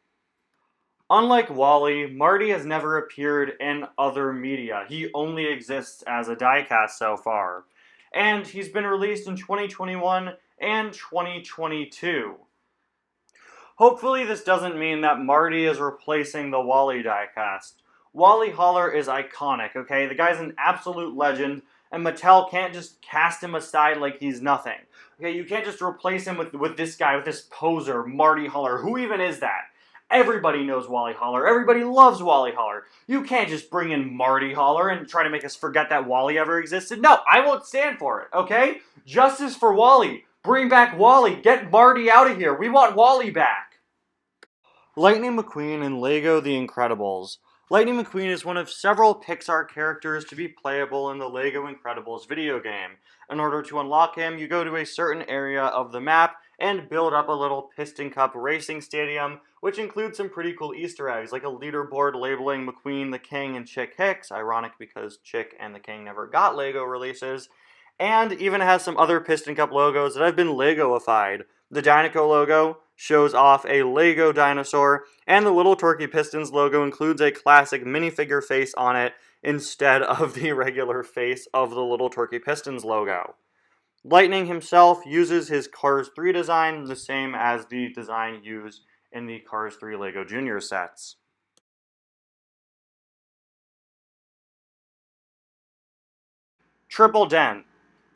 Unlike Wally, Marty has never appeared in other media. He only exists as a diecast so far. And he's been released in 2021 and 2022. Hopefully this doesn't mean that Marty is replacing the Wally diecast. Wally Holler is iconic, okay? The guy's an absolute legend, and Mattel can't just cast him aside like he's nothing. Okay, you can't just replace him with this guy, with this poser, Marty Holler. Who even is that? Everybody knows Wally Holler. Everybody loves Wally Holler. You can't just bring in Marty Holler and try to make us forget that Wally ever existed. No, I won't stand for it, okay? Justice for Wally. Bring back Wally. Get Marty out of here. We want Wally back. Lightning McQueen in LEGO The Incredibles. Lightning McQueen is one of several Pixar characters to be playable in the LEGO Incredibles video game. In order to unlock him, you go to a certain area of the map and build up a little Piston Cup racing stadium, which includes some pretty cool Easter eggs, like a leaderboard labeling McQueen, the King, and Chick Hicks, ironic because Chick and the King never got LEGO releases, and even has some other Piston Cup logos that have been LEGO-ified. The Dinoco logo shows off a LEGO dinosaur, and the Little Turkey Pistons logo includes a classic minifigure face on it instead of the regular face of the Little Turkey Pistons logo. Lightning himself uses his Cars 3 design, the same as the design used in the Cars 3 LEGO Junior sets. Triple Dent.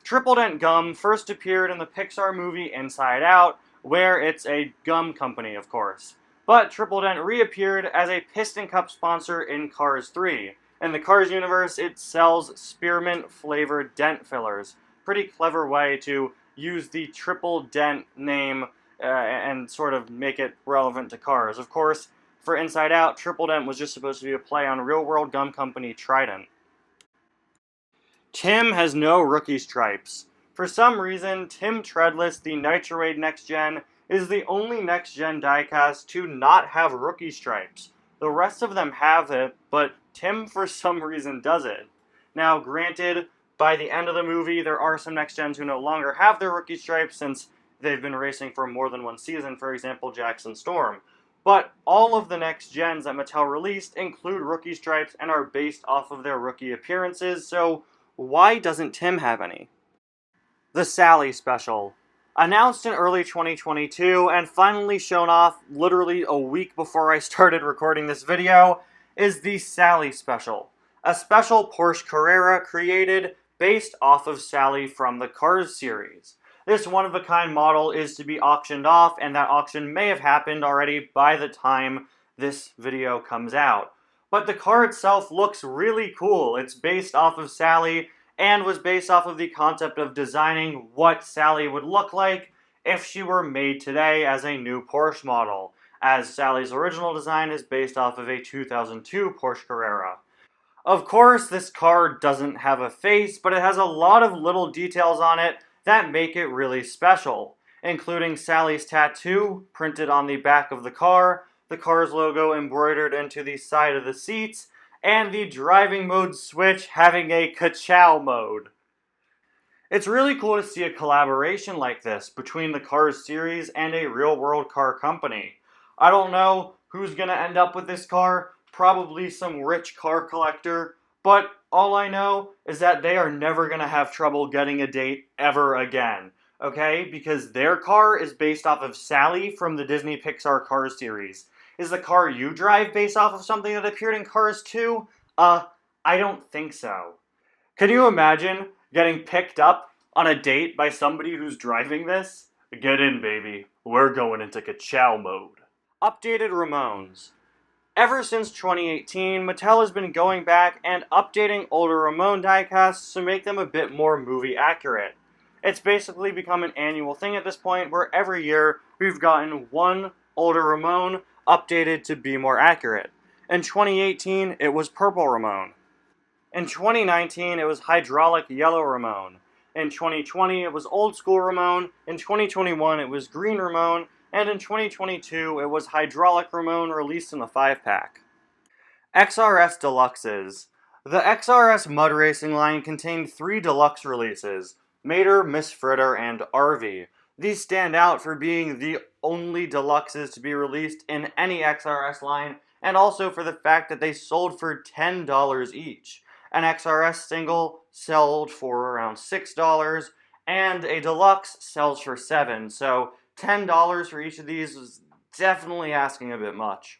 Triple Dent Gum first appeared in the Pixar movie Inside Out, where it's a gum company, of course. But Triple Dent reappeared as a Piston Cup sponsor in Cars 3. In the Cars universe, it sells spearmint-flavored dent fillers. Pretty clever way to use the Triple Dent name and sort of make it relevant to Cars. Of course, for Inside Out, Triple Dent was just supposed to be a play on real-world gum company Trident. Tim has no rookie stripes. For some reason, Tim Treadless, the Nitroid Next Gen, is the only Next Gen diecast to not have rookie stripes. The rest of them have it, but Tim for some reason doesn't. Now, granted, by the end of the movie, there are some Next Gens who no longer have their rookie stripes since they've been racing for more than one season, for example, Jackson Storm. But all of the Next Gens that Mattel released include rookie stripes and are based off of their rookie appearances, so why doesn't Tim have any? The Sally Special. Announced in early 2022 and finally shown off literally a week before I started recording this video is the Sally Special. A special Porsche Carrera created based off of Sally from the Cars series. This one-of-a-kind model is to be auctioned off, and that auction may have happened already by the time this video comes out. But the car itself looks really cool. It's based off of Sally and was based off of the concept of designing what Sally would look like if she were made today as a new Porsche model, as Sally's original design is based off of a 2002 Porsche Carrera. Of course, this car doesn't have a face, but it has a lot of little details on it that make it really special, including Sally's tattoo printed on the back of the car's logo embroidered into the side of the seats, and the driving mode switch having a ka-chow mode. It's really cool to see a collaboration like this between the Cars series and a real-world car company. I don't know who's going to end up with this car, probably some rich car collector, but all I know is that they are never going to have trouble getting a date ever again, okay? Because their car is based off of Sally from the Disney-Pixar Cars series. Is the car you drive based off of something that appeared in Cars 2? I don't think so. Can you imagine getting picked up on a date by somebody who's driving this? Get in, baby. We're going into ka-chow mode. Updated Ramones. Ever since 2018, Mattel has been going back and updating older Ramone diecasts to make them a bit more movie accurate. It's basically become an annual thing at this point where every year we've gotten one older Ramone updated to be more accurate. In 2018, it was Purple Ramone. In 2019, it was Hydraulic Yellow Ramone. In 2020, it was Old School Ramone. In 2021, it was Green Ramone. And in 2022, it was Hydraulic Ramone released in the 5-pack. XRS Deluxes. The XRS Mud Racing line contained 3 deluxe releases: Mater, Miss Fritter, and RV. These stand out for being the only deluxes to be released in any XRS line, and also for the fact that they sold for $10 each. An XRS single sold for around $6, and a deluxe sells for $7, so $10 for each of these was definitely asking a bit much.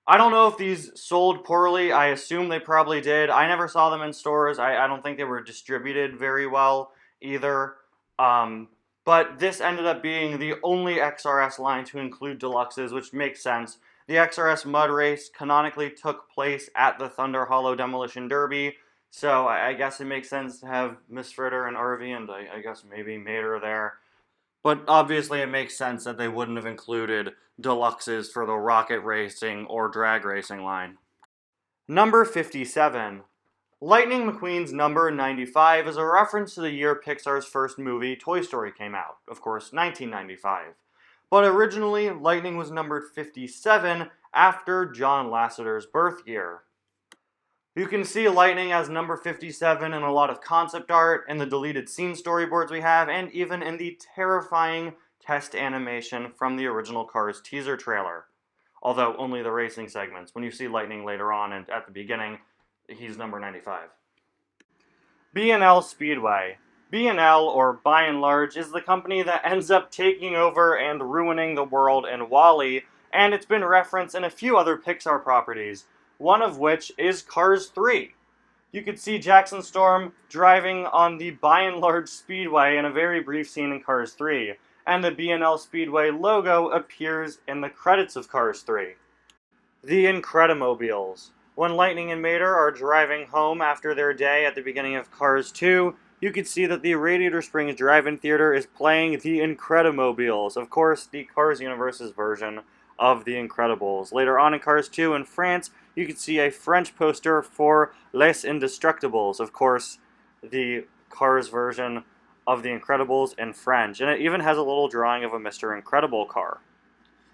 I don't know if these sold poorly. I assume they probably did. I never saw them in stores. I don't think they were distributed very well either. But this ended up being the only XRS line to include deluxes, which makes sense. The XRS Mud Race canonically took place at the Thunder Hollow Demolition Derby, so I guess it makes sense to have Miss Fritter and RV and I guess maybe Mater there. But obviously it makes sense that they wouldn't have included deluxes for the rocket racing or drag racing line. Number 57. Lightning McQueen's number 95 is a reference to the year Pixar's first movie, Toy Story, came out. Of course, 1995. But originally, Lightning was numbered 57 after John Lasseter's birth year. You can see Lightning as number 57 in a lot of concept art, in the deleted scene storyboards we have, and even in the terrifying test animation from the original Cars teaser trailer. Although only the racing segments. When you see Lightning later on and at the beginning, he's number 95. B&L Speedway. B&L, or By and Large, is the company that ends up taking over and ruining the world in WALL-E, and it's been referenced in a few other Pixar properties, one of which is Cars 3. You could see Jackson Storm driving on the By and Large Speedway in a very brief scene in Cars 3, and the B&L Speedway logo appears in the credits of Cars 3. The Incredimobiles. When Lightning and Mater are driving home after their day at the beginning of Cars 2, you can see that the Radiator Springs Drive-In Theater is playing The Incredimobiles, of course, the Cars Universe's version of The Incredibles. Later on in Cars 2 in France, you can see a French poster for Les Indestructibles, of course, the Cars version of The Incredibles in French, and it even has a little drawing of a Mr. Incredible car.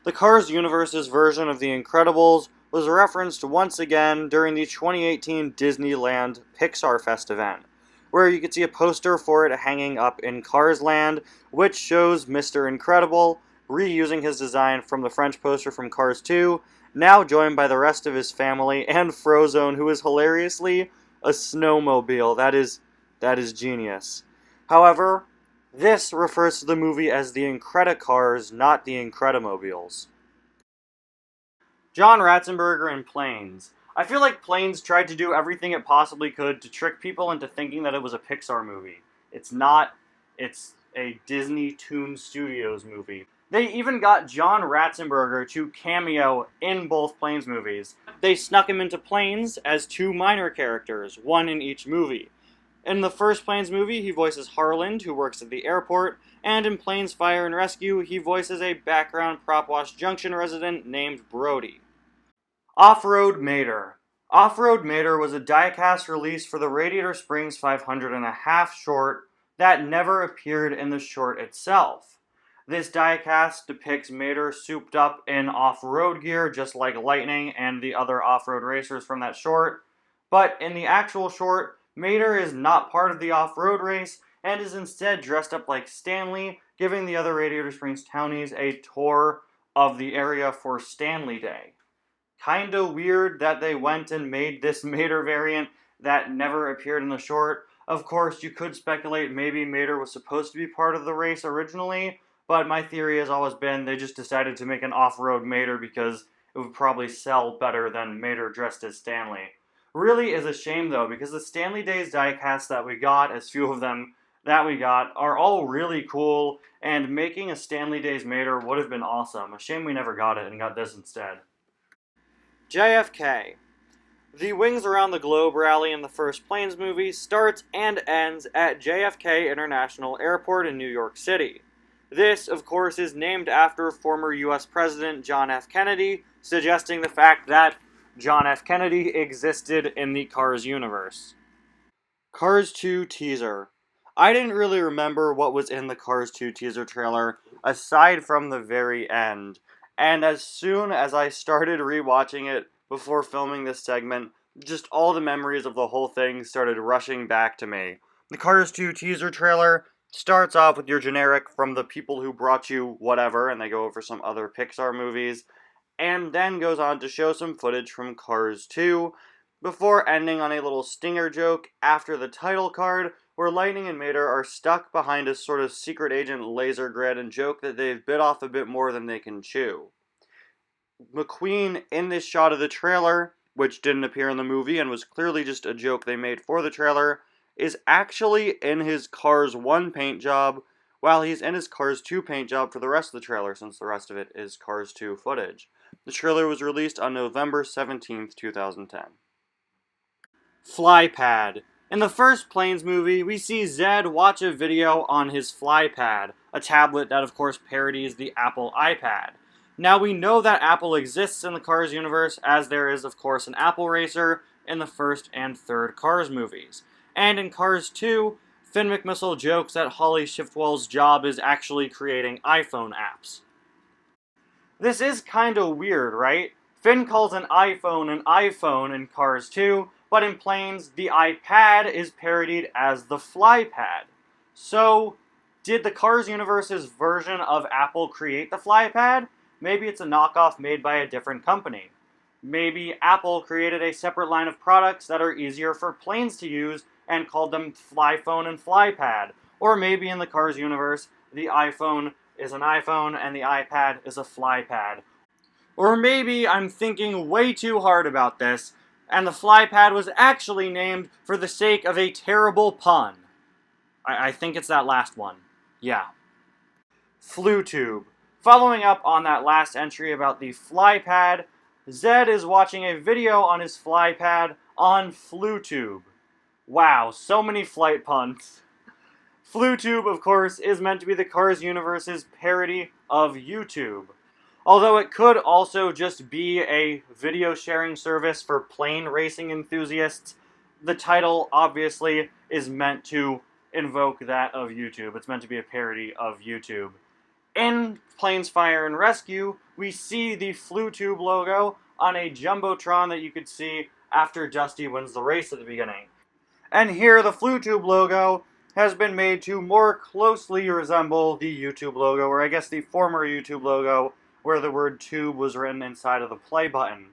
The Cars Universe's version of The Incredibles was referenced once again during the 2018 Disneyland Pixar Fest event, where you could see a poster for it hanging up in Cars Land, which shows Mr. Incredible reusing his design from the French poster from Cars 2, now joined by the rest of his family, and Frozone, who is hilariously a snowmobile. That is genius. However, This refers to the movie as the Incredicars, not the Incredimobiles. John Ratzenberger and Planes. I feel like Planes tried to do everything it possibly could to trick people into thinking that it was a Pixar movie. It's not. It's a Disney Toon Studios movie. They even got John Ratzenberger to cameo in both Planes movies. They snuck him into Planes as two minor characters, one in each movie. In the first Planes movie, he voices Harland, who works at the airport, and in Planes Fire and Rescue, he voices a background Prop Wash Junction resident named Brody. Off-Road Mater. Off-Road Mater was a diecast release for the Radiator Springs 500.5 short that never appeared in the short itself. This diecast depicts Mater souped up in off-road gear, just like Lightning and the other off-road racers from that short, but in the actual short, Mater is not part of the off-road race and is instead dressed up like Stanley, giving the other Radiator Springs townies a tour of the area for Stanley Day. Kinda weird that they went and made this Mater variant that never appeared in the short. Of course, you could speculate maybe Mater was supposed to be part of the race originally, but my theory has always been they just decided to make an off-road Mater because it would probably sell better than Mater dressed as Stanley. Really is a shame though, because the Stanley Days diecasts that we got, as few of them that we got, are all really cool, and making a Stanley Days Mater would have been awesome. A shame we never got it and got this instead. JFK. The Wings Around the Globe rally in the first Planes movie starts and ends at JFK International Airport in New York City. This, of course, is named after former US President John F. Kennedy, suggesting the fact that John F. Kennedy existed in the Cars universe. Cars 2 teaser. I didn't really remember what was in the Cars 2 teaser trailer, aside from the very end. And as soon as I started rewatching it before filming this segment, just all the memories of the whole thing started rushing back to me. The Cars 2 teaser trailer starts off with your generic from the people who brought you whatever, and they go over some other Pixar movies, and then goes on to show some footage from Cars 2, before ending on a little stinger joke after the title card, where Lightning and Mater are stuck behind a sort of secret agent laser grid and joke that they've bit off a bit more than they can chew. McQueen, in this shot of the trailer, which didn't appear in the movie and was clearly just a joke they made for the trailer, is actually in his Cars 1 paint job, while he's in his Cars 2 paint job for the rest of the trailer, since the rest of it is Cars 2 footage. The trailer was released on November 17th, 2010. Flypad. In the first Planes movie, we see Zed watch a video on his Flypad, a tablet that of course parodies the Apple iPad. Now we know that Apple exists in the Cars universe, as there is of course an Apple racer in the first and third Cars movies. And in Cars 2, Finn McMissile jokes that Holly Shiftwell's job is actually creating iPhone apps. This is kinda weird, right? Finn calls an iPhone in Cars 2, but in Planes, the iPad is parodied as the Flypad. So, did the Cars universe's version of Apple create the Flypad? Maybe it's a knockoff made by a different company. Maybe Apple created a separate line of products that are easier for Planes to use and called them Flyphone and Flypad. Or maybe in the Cars universe, the iPhone is an iPhone and the iPad is a Flypad. Or maybe I'm thinking way too hard about this, and the Flypad was actually named for the sake of a terrible pun. I think it's that last one. Yeah. FluTube. Following up on that last entry about the Flypad, Zed is watching a video on his Flypad on FluTube. Wow, so many flight puns. FluTube, of course, is meant to be the Cars universe's parody of YouTube. Although it could also just be a video sharing service for plane racing enthusiasts, the title obviously is meant to invoke that of YouTube. It's meant to be a parody of YouTube. In Planes, Fire, and Rescue, we see the FluTube logo on a Jumbotron that you could see after Dusty wins the race at the beginning. And here the FluTube logo has been made to more closely resemble the YouTube logo, or I guess the former YouTube logo, where the word tube was written inside of the play button.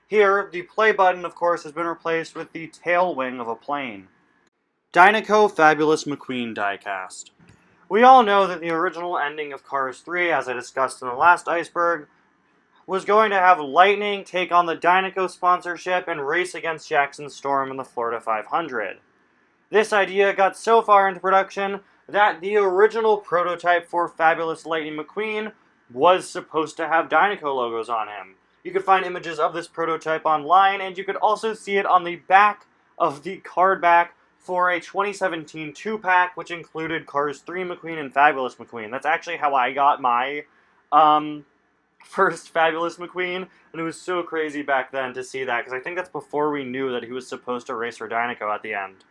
Here, the play button, of course, has been replaced with the tail wing of a plane. Dynaco Fabulous McQueen diecast. We all know that the original ending of Cars 3, as I discussed in the last Iceberg, was going to have Lightning take on the Dynaco sponsorship and race against Jackson Storm in the Florida 500. This idea got so far into production that the original prototype for Fabulous Lightning McQueen was supposed to have Dynaco logos on him. You could find images of this prototype online, and you could also see it on the back of the card back for a 2017 2-pack, which included Cars 3 McQueen and Fabulous McQueen. That's actually how I got my first Fabulous McQueen, and it was so crazy back then to see that, because I think that's before we knew that he was supposed to race for Dynaco at the end.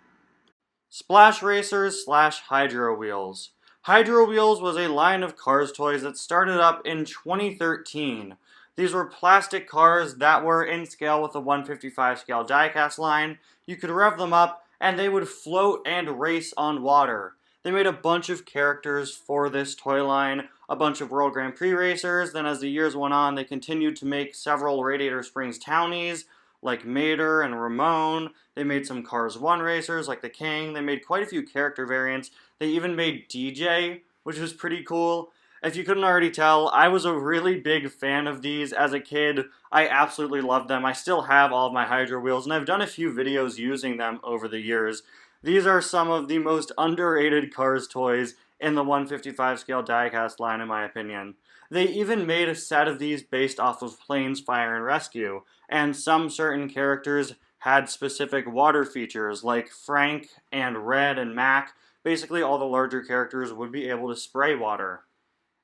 Splash Racers / Hydro Wheels. Hydro Wheels was a line of Cars toys that started up in 2013. These were plastic cars that were in scale with the 155 scale diecast line. You could rev them up, and they would float and race on water. They made a bunch of characters for this toy line, a bunch of World Grand Prix racers. Then as the years went on, they continued to make several Radiator Springs townies, like Mater and Ramon. They made some Cars 1 racers, like the King. They made quite a few character variants. They even made DJ, which was pretty cool. If you couldn't already tell, I was a really big fan of these as a kid. I absolutely loved them. I still have all of my Hydro Wheels, and I've done a few videos using them over the years. These are some of the most underrated Cars toys in the 155 scale diecast line, in my opinion. They even made a set of these based off of Planes, Fire, and Rescue, and some certain characters had specific water features, like Frank and Red and Mac. Basically, all the larger characters would be able to spray water.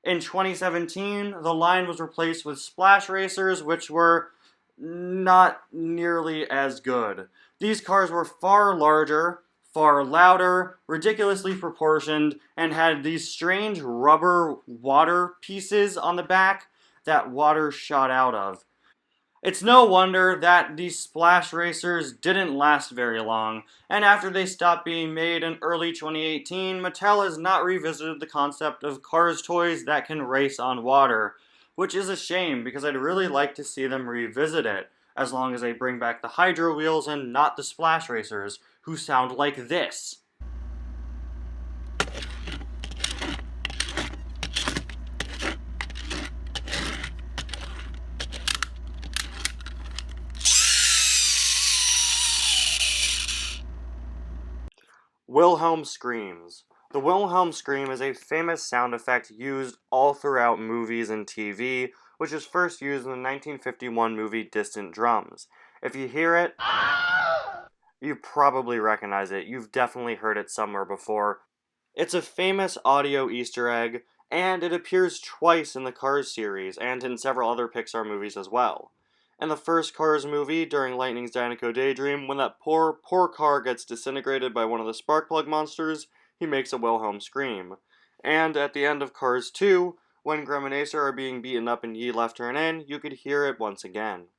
In 2017, the line was replaced with Splash Racers, which were not nearly as good. These cars were far larger, far louder, ridiculously proportioned, and had these strange rubber water pieces on the back that water shot out of. It's no wonder that these Splash Racers didn't last very long, and after they stopped being made in early 2018, Mattel has not revisited the concept of Cars toys that can race on water, which is a shame because I'd really like to see them revisit it, as long as they bring back the Hydro Wheels and not the Splash Racers, who sound like this. Wilhelm Screams. The Wilhelm Scream is a famous sound effect used all throughout movies and TV, which was first used in the 1951 movie Distant Drums. If you hear it, you probably recognize it. You've definitely heard it somewhere before. It's a famous audio Easter egg, and it appears twice in the Cars series, and in several other Pixar movies as well. In the first Cars movie, during Lightning's Dynaco Daydream, when that poor car gets disintegrated by one of the Sparkplug monsters, he makes a Wilhelm scream. And at the end of Cars 2, when Grim and Acer are being beaten up in Ye Left Turn In, you could hear it once again.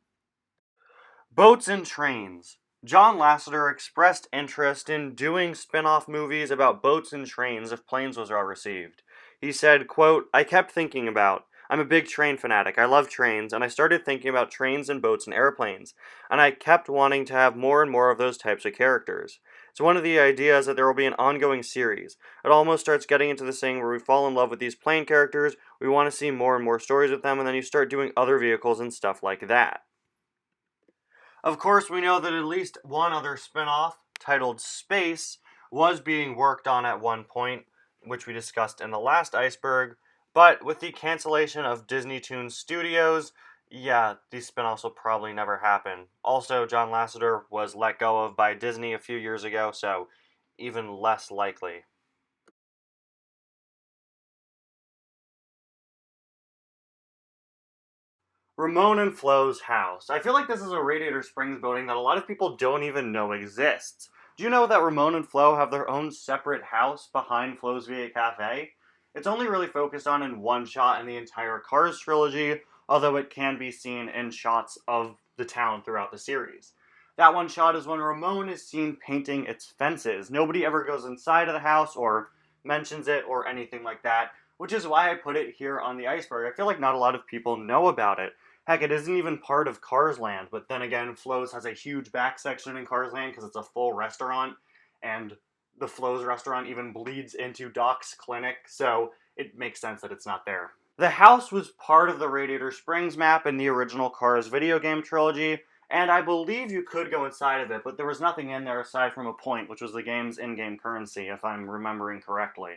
Boats and Trains. John Lasseter expressed interest in doing spin-off movies about boats and trains if Planes was well received. He said, quote, "I kept thinking about, I'm a big train fanatic, I love trains, and I started thinking about trains and boats and airplanes, and I kept wanting to have more and more of those types of characters. So one of the ideas that there will be an ongoing series. It almost starts getting into this thing where we fall in love with these plane characters, we want to see more and more stories with them, and then you start doing other vehicles and stuff like that." Of course, we know that at least one other spin-off, titled Space, was being worked on at one point, which we discussed in the last Iceberg, but with the cancellation of Disney Toon Studios, yeah, these spin-offs will probably never happen. Also, John Lasseter was let go of by Disney a few years ago, so even less likely. Ramon and Flo's house. I feel like this is a Radiator Springs building that a lot of people don't even know exists. Do you know that Ramon and Flo have their own separate house behind Flo's VA Cafe? It's only really focused on in one shot in the entire Cars trilogy, although it can be seen in shots of the town throughout the series. That one shot is when Ramon is seen painting its fences. Nobody ever goes inside of the house or mentions it or anything like that, which is why I put it here on the Iceberg. I feel like not a lot of people know about it. Heck, it isn't even part of Cars Land, but then again, Flo's has a huge back section in Cars Land because it's a full restaurant, and the Flo's restaurant even bleeds into Doc's clinic, so it makes sense that it's not there. The house was part of the Radiator Springs map in the original Cars video game trilogy, and I believe you could go inside of it, but there was nothing in there aside from a point, which was the game's in-game currency, if I'm remembering correctly.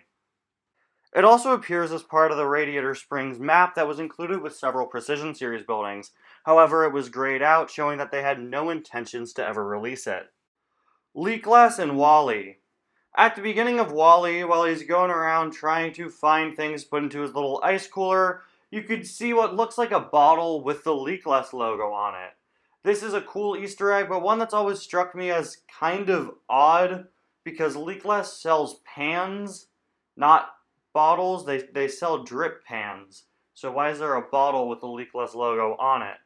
It also appears as part of the Radiator Springs map that was included with several Precision Series buildings. However, it was grayed out, showing that they had no intentions to ever release it. Leakless and WALL-E. At the beginning of WALL-E, while he's going around trying to find things put into his little ice cooler, you could see what looks like a bottle with the Leakless logo on it. This is a cool Easter egg, but one that's always struck me as kind of odd, because Leakless sells pans, not bottles. They sell drip pans. So why is there a bottle with the Leakless logo on it?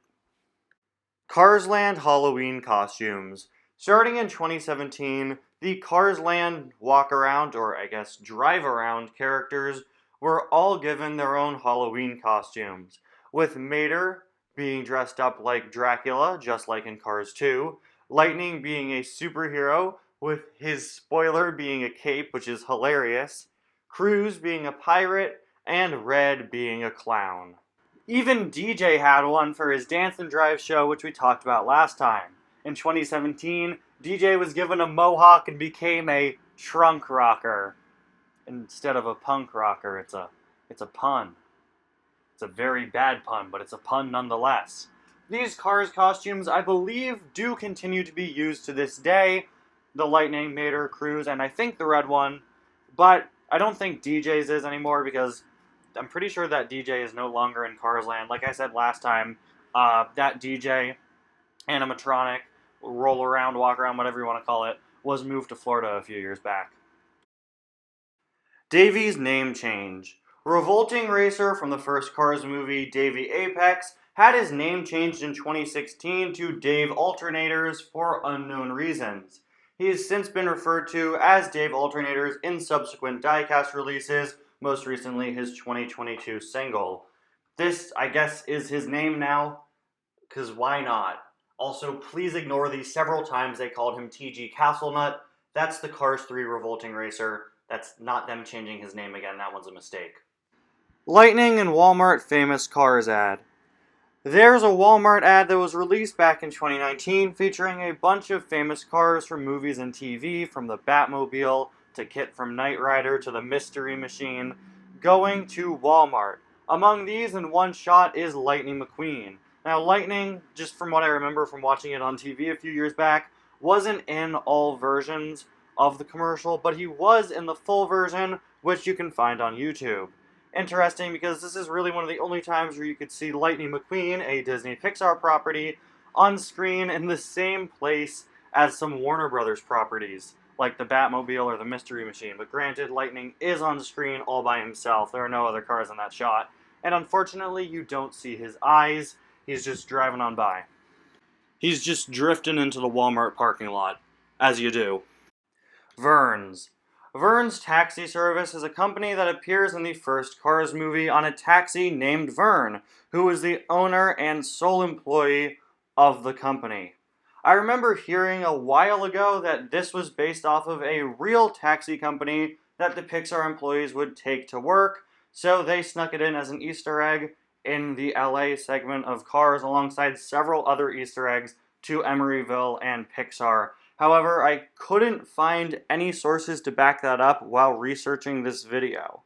Cars Land Halloween costumes. Starting in 2017, the Cars Land walk-around, or I guess drive-around characters were all given their own Halloween costumes, with Mater being dressed up like Dracula, just like in Cars 2, Lightning being a superhero, with his spoiler being a cape, which is hilarious, Cruz being a pirate, and Red being a clown. Even DJ had one for his Dance and Drive show, which we talked about last time. In 2017, DJ was given a mohawk and became a trunk rocker. Instead of a punk rocker, it's a pun. It's a very bad pun, but it's a pun nonetheless. These Cars costumes, I believe, do continue to be used to this day. The Lightning, Mater, Cruz, and I think the red one. But I don't think DJ's is anymore, because I'm pretty sure that DJ is no longer in Cars Land. Like I said last time, that DJ, animatronic, roll around, walk around, whatever you want to call it, was moved to Florida a few years back. Davy's name change. Revolting racer from the first Cars movie, Davy Apex, had his name changed in 2016 to Dave Alternators for unknown reasons. He has since been referred to as Dave Alternators in subsequent diecast releases, most recently his 2022 single. This, I guess, is his name now, because why not? Also, please ignore the several times they called him TG Castlenut. That's the Cars 3 Revolting Racer. That's not them changing his name again. That one's a mistake. Lightning and Walmart famous Cars ad. There's a Walmart ad that was released back in 2019 featuring a bunch of famous cars from movies and TV, from the Batmobile to Kit from Knight Rider to the Mystery Machine, going to Walmart. Among these in one shot is Lightning McQueen. Now, Lightning, just from what I remember from watching it on TV a few years back, wasn't in all versions of the commercial, but he was in the full version, which you can find on YouTube. Interesting, because this is really one of the only times where you could see Lightning McQueen, a Disney-Pixar property, on screen in the same place as some Warner Brothers properties, like the Batmobile or the Mystery Machine. But granted, Lightning is on screen all by himself. There are no other cars in that shot. And unfortunately, you don't see his eyes. He's just driving on by. He's just drifting into the Walmart parking lot, as you do. Vern's. Vern's Taxi Service is a company that appears in the first Cars movie on a taxi named Vern, who is the owner and sole employee of the company. I remember hearing a while ago that this was based off of a real taxi company that the Pixar employees would take to work, so they snuck it in as an Easter egg in the LA segment of Cars alongside several other Easter eggs to Emeryville and Pixar. However, I couldn't find any sources to back that up while researching this video.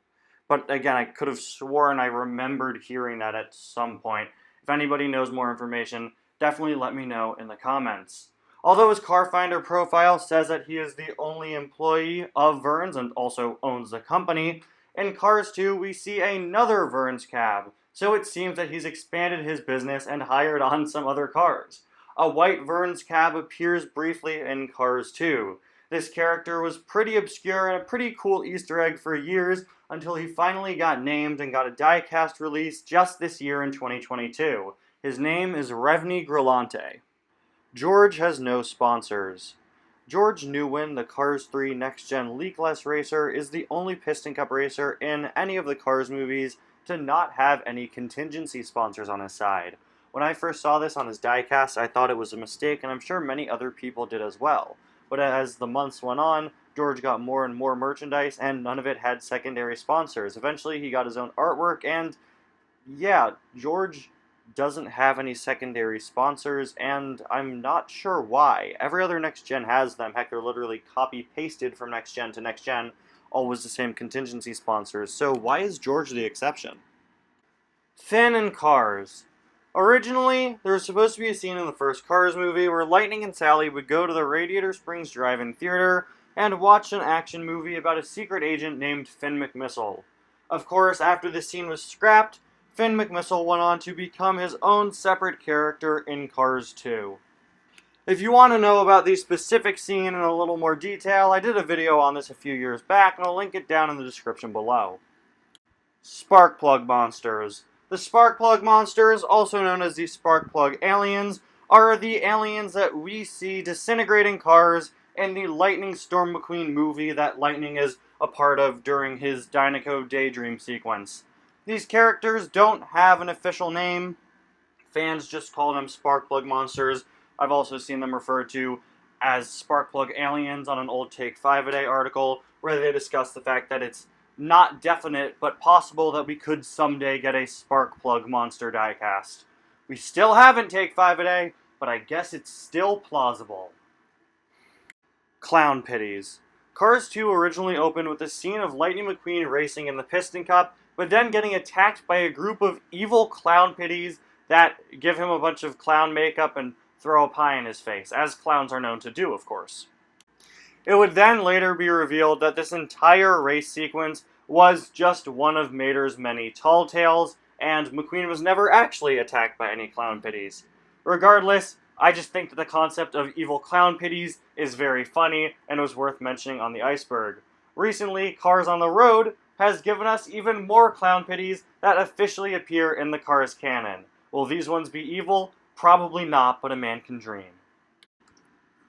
But again, I could have sworn I remembered hearing that at some point. If anybody knows more information, definitely let me know in the comments. Although his Car Finder profile says that he is the only employee of Vern's and also owns the company, in Cars 2 we see another Vern's cab, so it seems that he's expanded his business and hired on some other cars. A white Vern's cab appears briefly in Cars 2. This character was pretty obscure and a pretty cool Easter egg for years until he finally got named and got a die-cast release just this year in 2022. His name is Revni Grillante. George has no sponsors. George Newwin, the Cars 3 Next Gen Leakless racer, is the only Piston Cup racer in any of the Cars movies to not have any contingency sponsors on his side. When I first saw this on his diecast, I thought it was a mistake, and I'm sure many other people did as well. But as the months went on, George got more and more merchandise, and none of it had secondary sponsors. Eventually, he got his own artwork, and yeah, George doesn't have any secondary sponsors, and I'm not sure why. Every other next gen has them. Heck, they're literally copy-pasted from next gen to next gen, always the same contingency sponsors. So why is George the exception? Finn and Cars. Originally, there was supposed to be a scene in the first Cars movie where Lightning and Sally would go to the Radiator Springs Drive-In Theater and watch an action movie about a secret agent named Finn McMissile. Of course, after this scene was scrapped, Finn McMissile went on to become his own separate character in Cars 2. If you want to know about the specific scene in a little more detail, I did a video on this a few years back, and I'll link it down in the description below. Sparkplug Monsters. The Sparkplug Monsters, also known as the Sparkplug Aliens, are the aliens that we see disintegrating cars in the Lightning Storm McQueen movie that Lightning is a part of during his Dinoco Daydream sequence. These characters don't have an official name. Fans just call them Sparkplug Monsters. I've also seen them referred to as Sparkplug Aliens on an old Take 5 A Day article where they discuss the fact that it's not definite, but possible that we could someday get a Sparkplug Monster diecast. We still haven't Take 5 A Day, but I guess it's still plausible. Clown Pitties. Cars 2 originally opened with a scene of Lightning McQueen racing in the Piston Cup, but then getting attacked by a group of evil clown pitties that give him a bunch of clown makeup and throw a pie in his face, as clowns are known to do, of course. It would then later be revealed that this entire race sequence was just one of Mater's many tall tales, and McQueen was never actually attacked by any clown pitties. Regardless, I just think that the concept of evil clown pitties is very funny and was worth mentioning on the Iceberg. Recently, Cars on the Road has given us even more clown pitties that officially appear in the Cars canon. Will these ones be evil? Probably not, but a man can dream.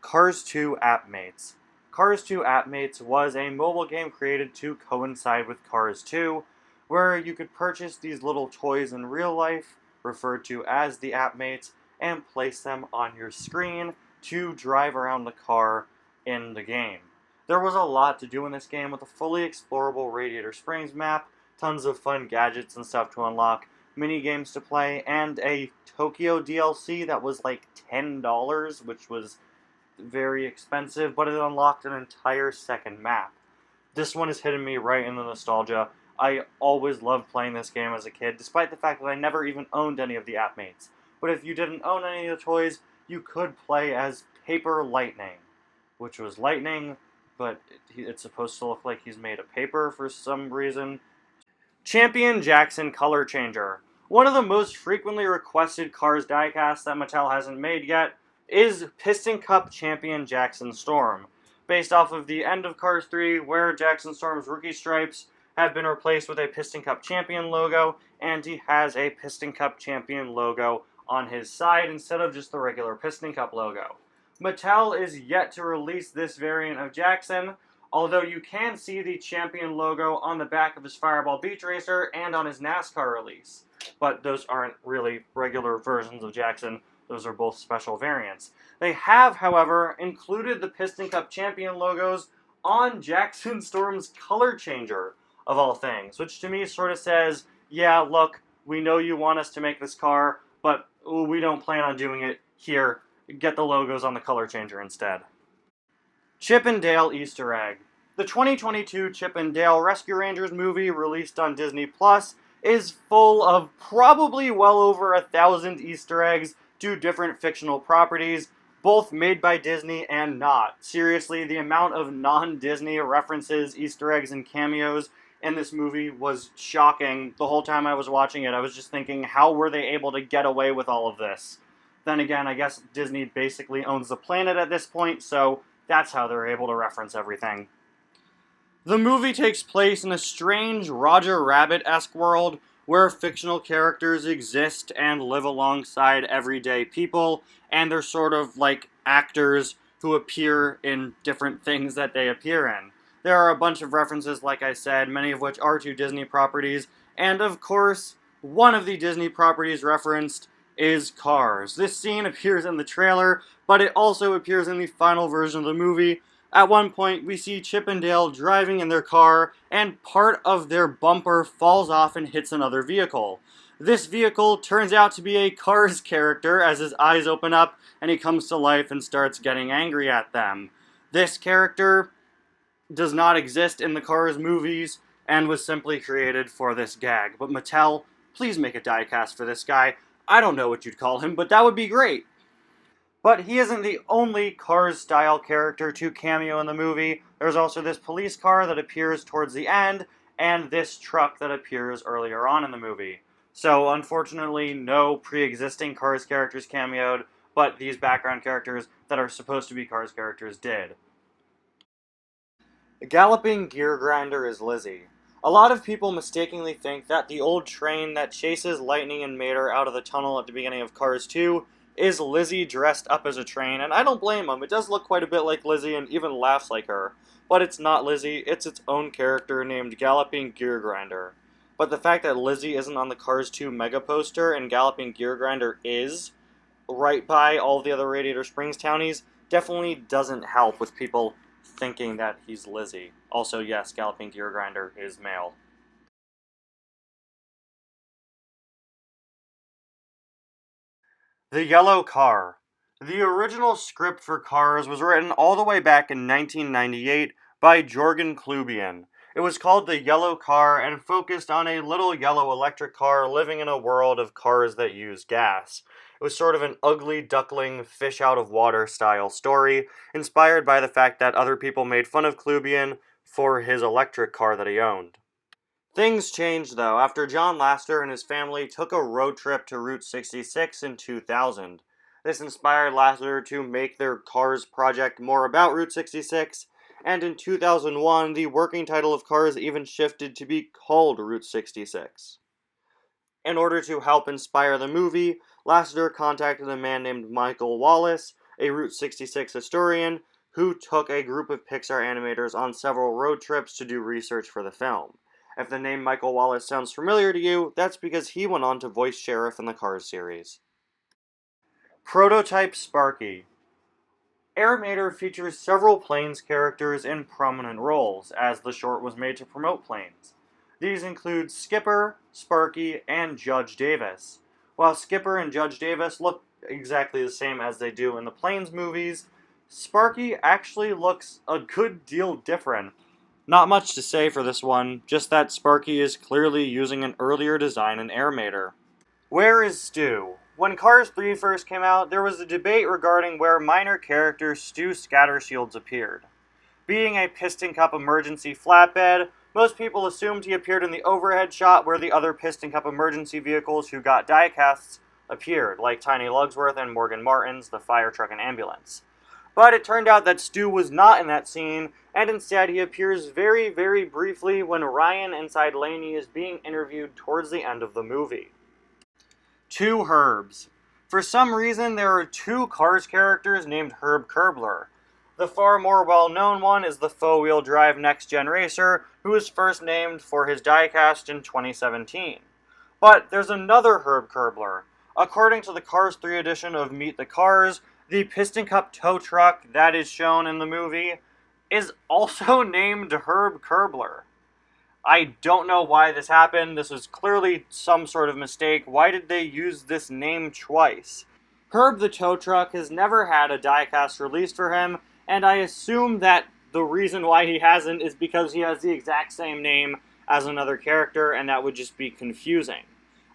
Cars 2 Appmates. Cars 2 Appmates was a mobile game created to coincide with Cars 2, where you could purchase these little toys in real life, referred to as the Appmates, and place them on your screen to drive around the car in the game. There was a lot to do in this game with a fully explorable Radiator Springs map, tons of fun gadgets and stuff to unlock, mini games to play, and a Tokyo DLC that was like $10, which was very expensive, but it unlocked an entire second map. This one is hitting me right in the nostalgia. I always loved playing this game as a kid, despite the fact that I never even owned any of the Appmates. But if you didn't own any of the toys, you could play as Paper Lightning, which was Lightning, but it's supposed to look like he's made of paper for some reason. Champion Jackson Color Changer. One of the most frequently requested Cars diecasts that Mattel hasn't made yet is Piston Cup Champion Jackson Storm, based off of the end of Cars 3, where Jackson Storm's rookie stripes have been replaced with a Piston Cup Champion logo, and he has a Piston Cup Champion logo on his side instead of just the regular Piston Cup logo. Mattel is yet to release this variant of Jackson, although you can see the Champion logo on the back of his Fireball Beach Racer and on his NASCAR release. But those aren't really regular versions of Jackson. Those are both special variants. They have, however, included the Piston Cup Champion logos on Jackson Storm's color changer, of all things, which to me sort of says, yeah, look, we know you want us to make this car, but we don't plan on doing it. Here, get the logos on the color changer instead. Chip 'n Dale Easter Egg. The 2022 Chip 'n Dale Rescue Rangers movie, released on Disney Plus, is full of probably well over 1,000 Easter eggs to different fictional properties, both made by Disney and not. Seriously, the amount of non-Disney references, Easter eggs, and cameos in this movie was shocking. The whole time I was watching it, I was just thinking, how were they able to get away with all of this? Then again, I guess Disney basically owns the planet at this point, so that's how they're able to reference everything. The movie takes place in a strange Roger Rabbit-esque world where fictional characters exist and live alongside everyday people, and they're sort of like actors who appear in different things that they appear in. There are a bunch of references, like I said, many of which are to Disney properties, and of course, one of the Disney properties referenced is Cars. This scene appears in the trailer, but it also appears in the final version of the movie, At one point, we see Chip and Dale driving in their car, and part of their bumper falls off and hits another vehicle. This vehicle turns out to be a Cars character as his eyes open up and he comes to life and starts getting angry at them. This character does not exist in the Cars movies and was simply created for this gag. But Mattel, please make a diecast for this guy. I don't know what you'd call him, but that would be great. But he isn't the only Cars-style character to cameo in the movie. There's also this police car that appears towards the end, and this truck that appears earlier on in the movie. So, unfortunately, no pre-existing Cars characters cameoed, but these background characters that are supposed to be Cars characters did. The galloping gear grinder is Lizzie. A lot of people mistakenly think that the old train that chases Lightning and Mater out of the tunnel at the beginning of Cars 2 is Lizzie dressed up as a train, and I don't blame them. It does look quite a bit like Lizzie and even laughs like her. But it's not Lizzie, it's its own character named Galloping Gear Grinder. But the fact that Lizzie isn't on the Cars 2 mega poster and Galloping Gear Grinder is, right by all the other Radiator Springs townies, definitely doesn't help with people thinking that he's Lizzie. Also, yes, Galloping Gear Grinder is male. The Yellow Car. The original script for Cars was written all the way back in 1998 by Jorgen Klubian. It was called The Yellow Car and focused on a little yellow electric car living in a world of cars that use gas. It was sort of an ugly duckling, fish out of water style story, inspired by the fact that other people made fun of Klubian for his electric car that he owned. Things changed, though, after John Lasseter and his family took a road trip to Route 66 in 2000. This inspired Lasseter to make their Cars project more about Route 66, and in 2001, the working title of Cars even shifted to be called Route 66. In order to help inspire the movie, Lasseter contacted a man named Michael Wallace, a Route 66 historian, who took a group of Pixar animators on several road trips to do research for the film. If the name Michael Wallace sounds familiar to you, that's because he went on to voice Sheriff in the Cars series. Prototype Sparky. Airmater features several Planes characters in prominent roles, as the short was made to promote Planes. These include Skipper, Sparky, and Judge Davis. While Skipper and Judge Davis look exactly the same as they do in the Planes movies, Sparky actually looks a good deal different. Not much to say for this one, just that Sparky is clearly using an earlier design in Airmater. Where is Stu? When Cars 3 first came out, there was a debate regarding where minor character Stu Scattershields appeared. Being a Piston Cup emergency flatbed, most people assumed he appeared in the overhead shot where the other Piston Cup emergency vehicles who got diecasts appeared, like Tiny Lugsworth and Morgan Martin's The Fire Truck and Ambulance. But it turned out that Stu was not in that scene, and instead he appears very, very briefly when Ryan inside Laney is being interviewed towards the end of the movie. Two Herbs. For some reason, there are two Cars characters named Herb Kerbler. The far more well-known one is the four-wheel drive next-gen racer, who was first named for his diecast in 2017. But there's another Herb Kerbler. According to the Cars 3 edition of Meet the Cars, the Piston Cup tow truck that is shown in the movie is also named Herb Kerbler. I don't know why this happened. This was clearly some sort of mistake. Why did they use this name twice? Herb the tow truck has never had a diecast released for him, and I assume that the reason why he hasn't is because he has the exact same name as another character, and that would just be confusing.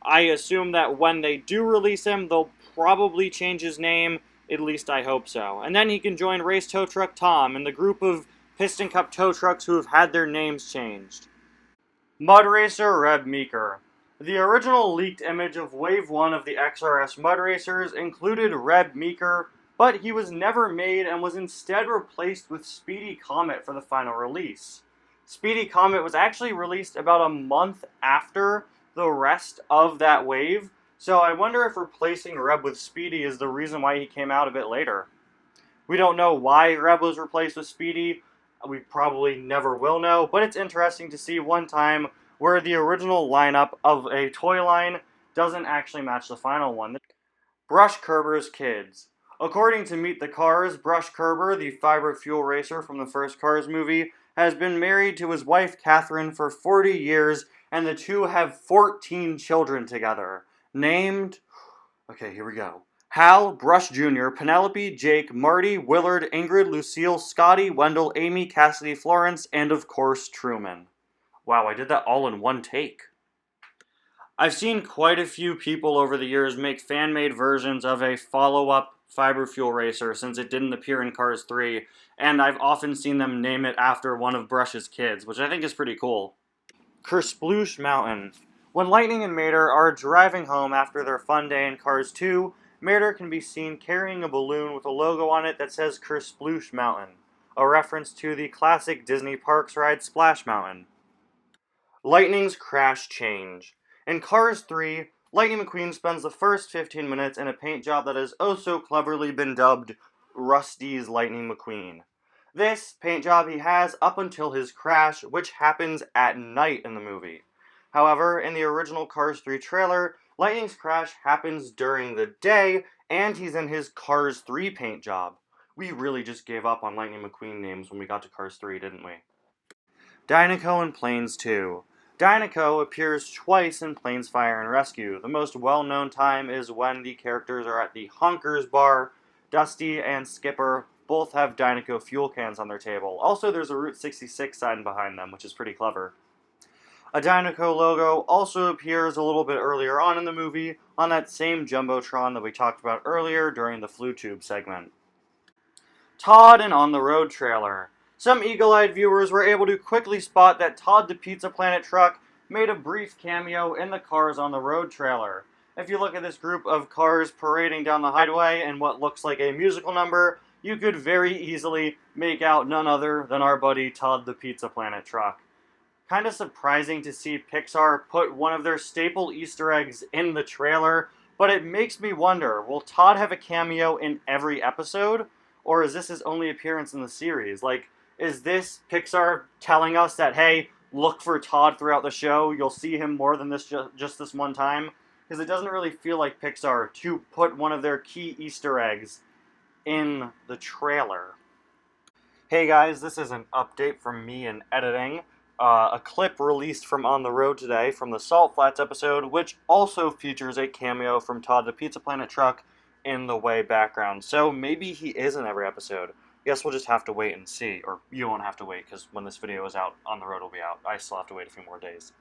I assume that when they do release him, they'll probably change his name. At least I hope so. And then he can join Race Tow Truck Tom and the group of Piston Cup tow trucks who have had their names changed. Mud Racer Reb Meeker. The original leaked image of Wave 1 of the XRS Mud Racers included Reb Meeker, but he was never made and was instead replaced with Speedy Comet for the final release. Speedy Comet was actually released about a month after the rest of that wave, so I wonder if replacing Reb with Speedy is the reason why he came out a bit later. We don't know why Reb was replaced with Speedy. We probably never will know, but it's interesting to see one time where the original lineup of a toy line doesn't actually match the final one. Brush Kerber's Kids. According to Meet the Cars, Brush Kerber, the fiber fuel racer from the first Cars movie, has been married to his wife Catherine for 40 years, and the two have 14 children together. Named, okay, here we go. Hal, Brush Jr., Penelope, Jake, Marty, Willard, Ingrid, Lucille, Scotty, Wendell, Amy, Cassidy, Florence, and of course, Truman. Wow, I did that all in one take. I've seen quite a few people over the years make fan-made versions of a follow-up fiber fuel racer since it didn't appear in Cars 3, and I've often seen them name it after one of Brush's kids, which I think is pretty cool. Kersploosh Mountain. When Lightning and Mater are driving home after their fun day in Cars 2, Mater can be seen carrying a balloon with a logo on it that says Kersploosh Mountain, a reference to the classic Disney Parks ride Splash Mountain. Lightning's crash change. In Cars 3, Lightning McQueen spends the first 15 minutes in a paint job that has oh so cleverly been dubbed Rusty's Lightning McQueen. This paint job he has up until his crash, which happens at night in the movie. However, in the original Cars 3 trailer, Lightning's crash happens during the day, and he's in his Cars 3 paint job. We really just gave up on Lightning McQueen names when we got to Cars 3, didn't we? Dinoco in Planes 2. Dinoco appears twice in Planes Fire and Rescue. The most well-known time is when the characters are at the Honkers bar. Dusty and Skipper both have Dinoco fuel cans on their table. Also, there's a Route 66 sign behind them, which is pretty clever. A Dinoco logo also appears a little bit earlier on in the movie on that same Jumbotron that we talked about earlier during the Flue Tube segment. Todd and On the Road trailer. Some eagle-eyed viewers were able to quickly spot that Todd the Pizza Planet truck made a brief cameo in the Cars on the Road trailer. If you look at this group of cars parading down the highway in what looks like a musical number, you could very easily make out none other than our buddy Todd the Pizza Planet truck. Kind of surprising to see Pixar put one of their staple Easter eggs in the trailer, but it makes me wonder, will Todd have a cameo in every episode? Or is this his only appearance in the series? Like, is this Pixar telling us that, hey, look for Todd throughout the show, you'll see him more than this just this one time? Because it doesn't really feel like Pixar to put one of their key Easter eggs in the trailer. Hey guys, this is an update from me in editing. A clip released from On the Road today from the Salt Flats episode, which also features a cameo from Todd the Pizza Planet truck in the way background. So maybe he is in every episode. Guess we'll just have to wait and see. Or you won't have to wait, because when this video is out, On the Road will be out. I still have to wait a few more days.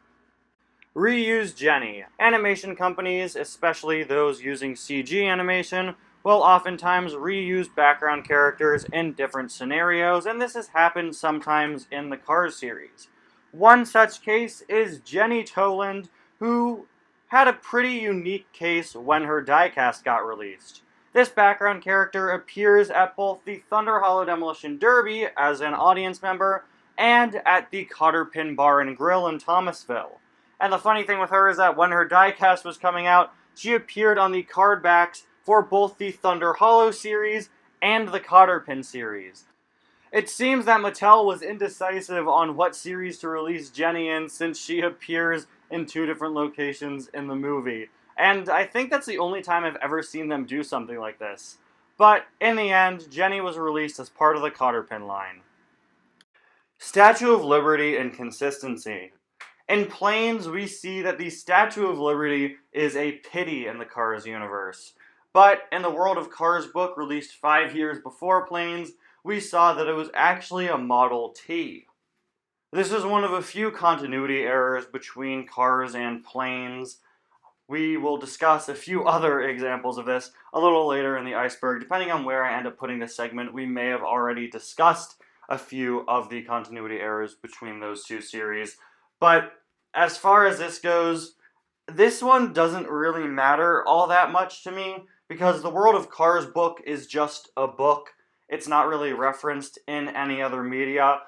Reuse Jenny. Animation companies, especially those using CG animation, will oftentimes reuse background characters in different scenarios, and this has happened sometimes in the Cars series. One such case is Jenny Toland, who had a pretty unique case when her diecast got released. This background character appears at both the Thunder Hollow Demolition Derby as an audience member and at the Cotter Pin Bar and Grill in Thomasville. And the funny thing with her is that when her diecast was coming out, she appeared on the card backs for both the Thunder Hollow series and the Cotter Pin series. It seems that Mattel was indecisive on what series to release Jenny in since she appears in two different locations in the movie. And I think that's the only time I've ever seen them do something like this. But in the end, Jenny was released as part of the Cotter Pin line. Statue of Liberty and consistency. In Planes, we see that the Statue of Liberty is a pity in the Cars universe. But in the World of Cars book released 5 years before Planes, we saw that it was actually a Model T. This is one of a few continuity errors between Cars and Planes. We will discuss a few other examples of this a little later in the Iceberg. Depending on where I end up putting this segment, we may have already discussed a few of the continuity errors between those two series. But as far as this goes, this one doesn't really matter all that much to me because the World of Cars book is just a book. It's not really referenced in any other media.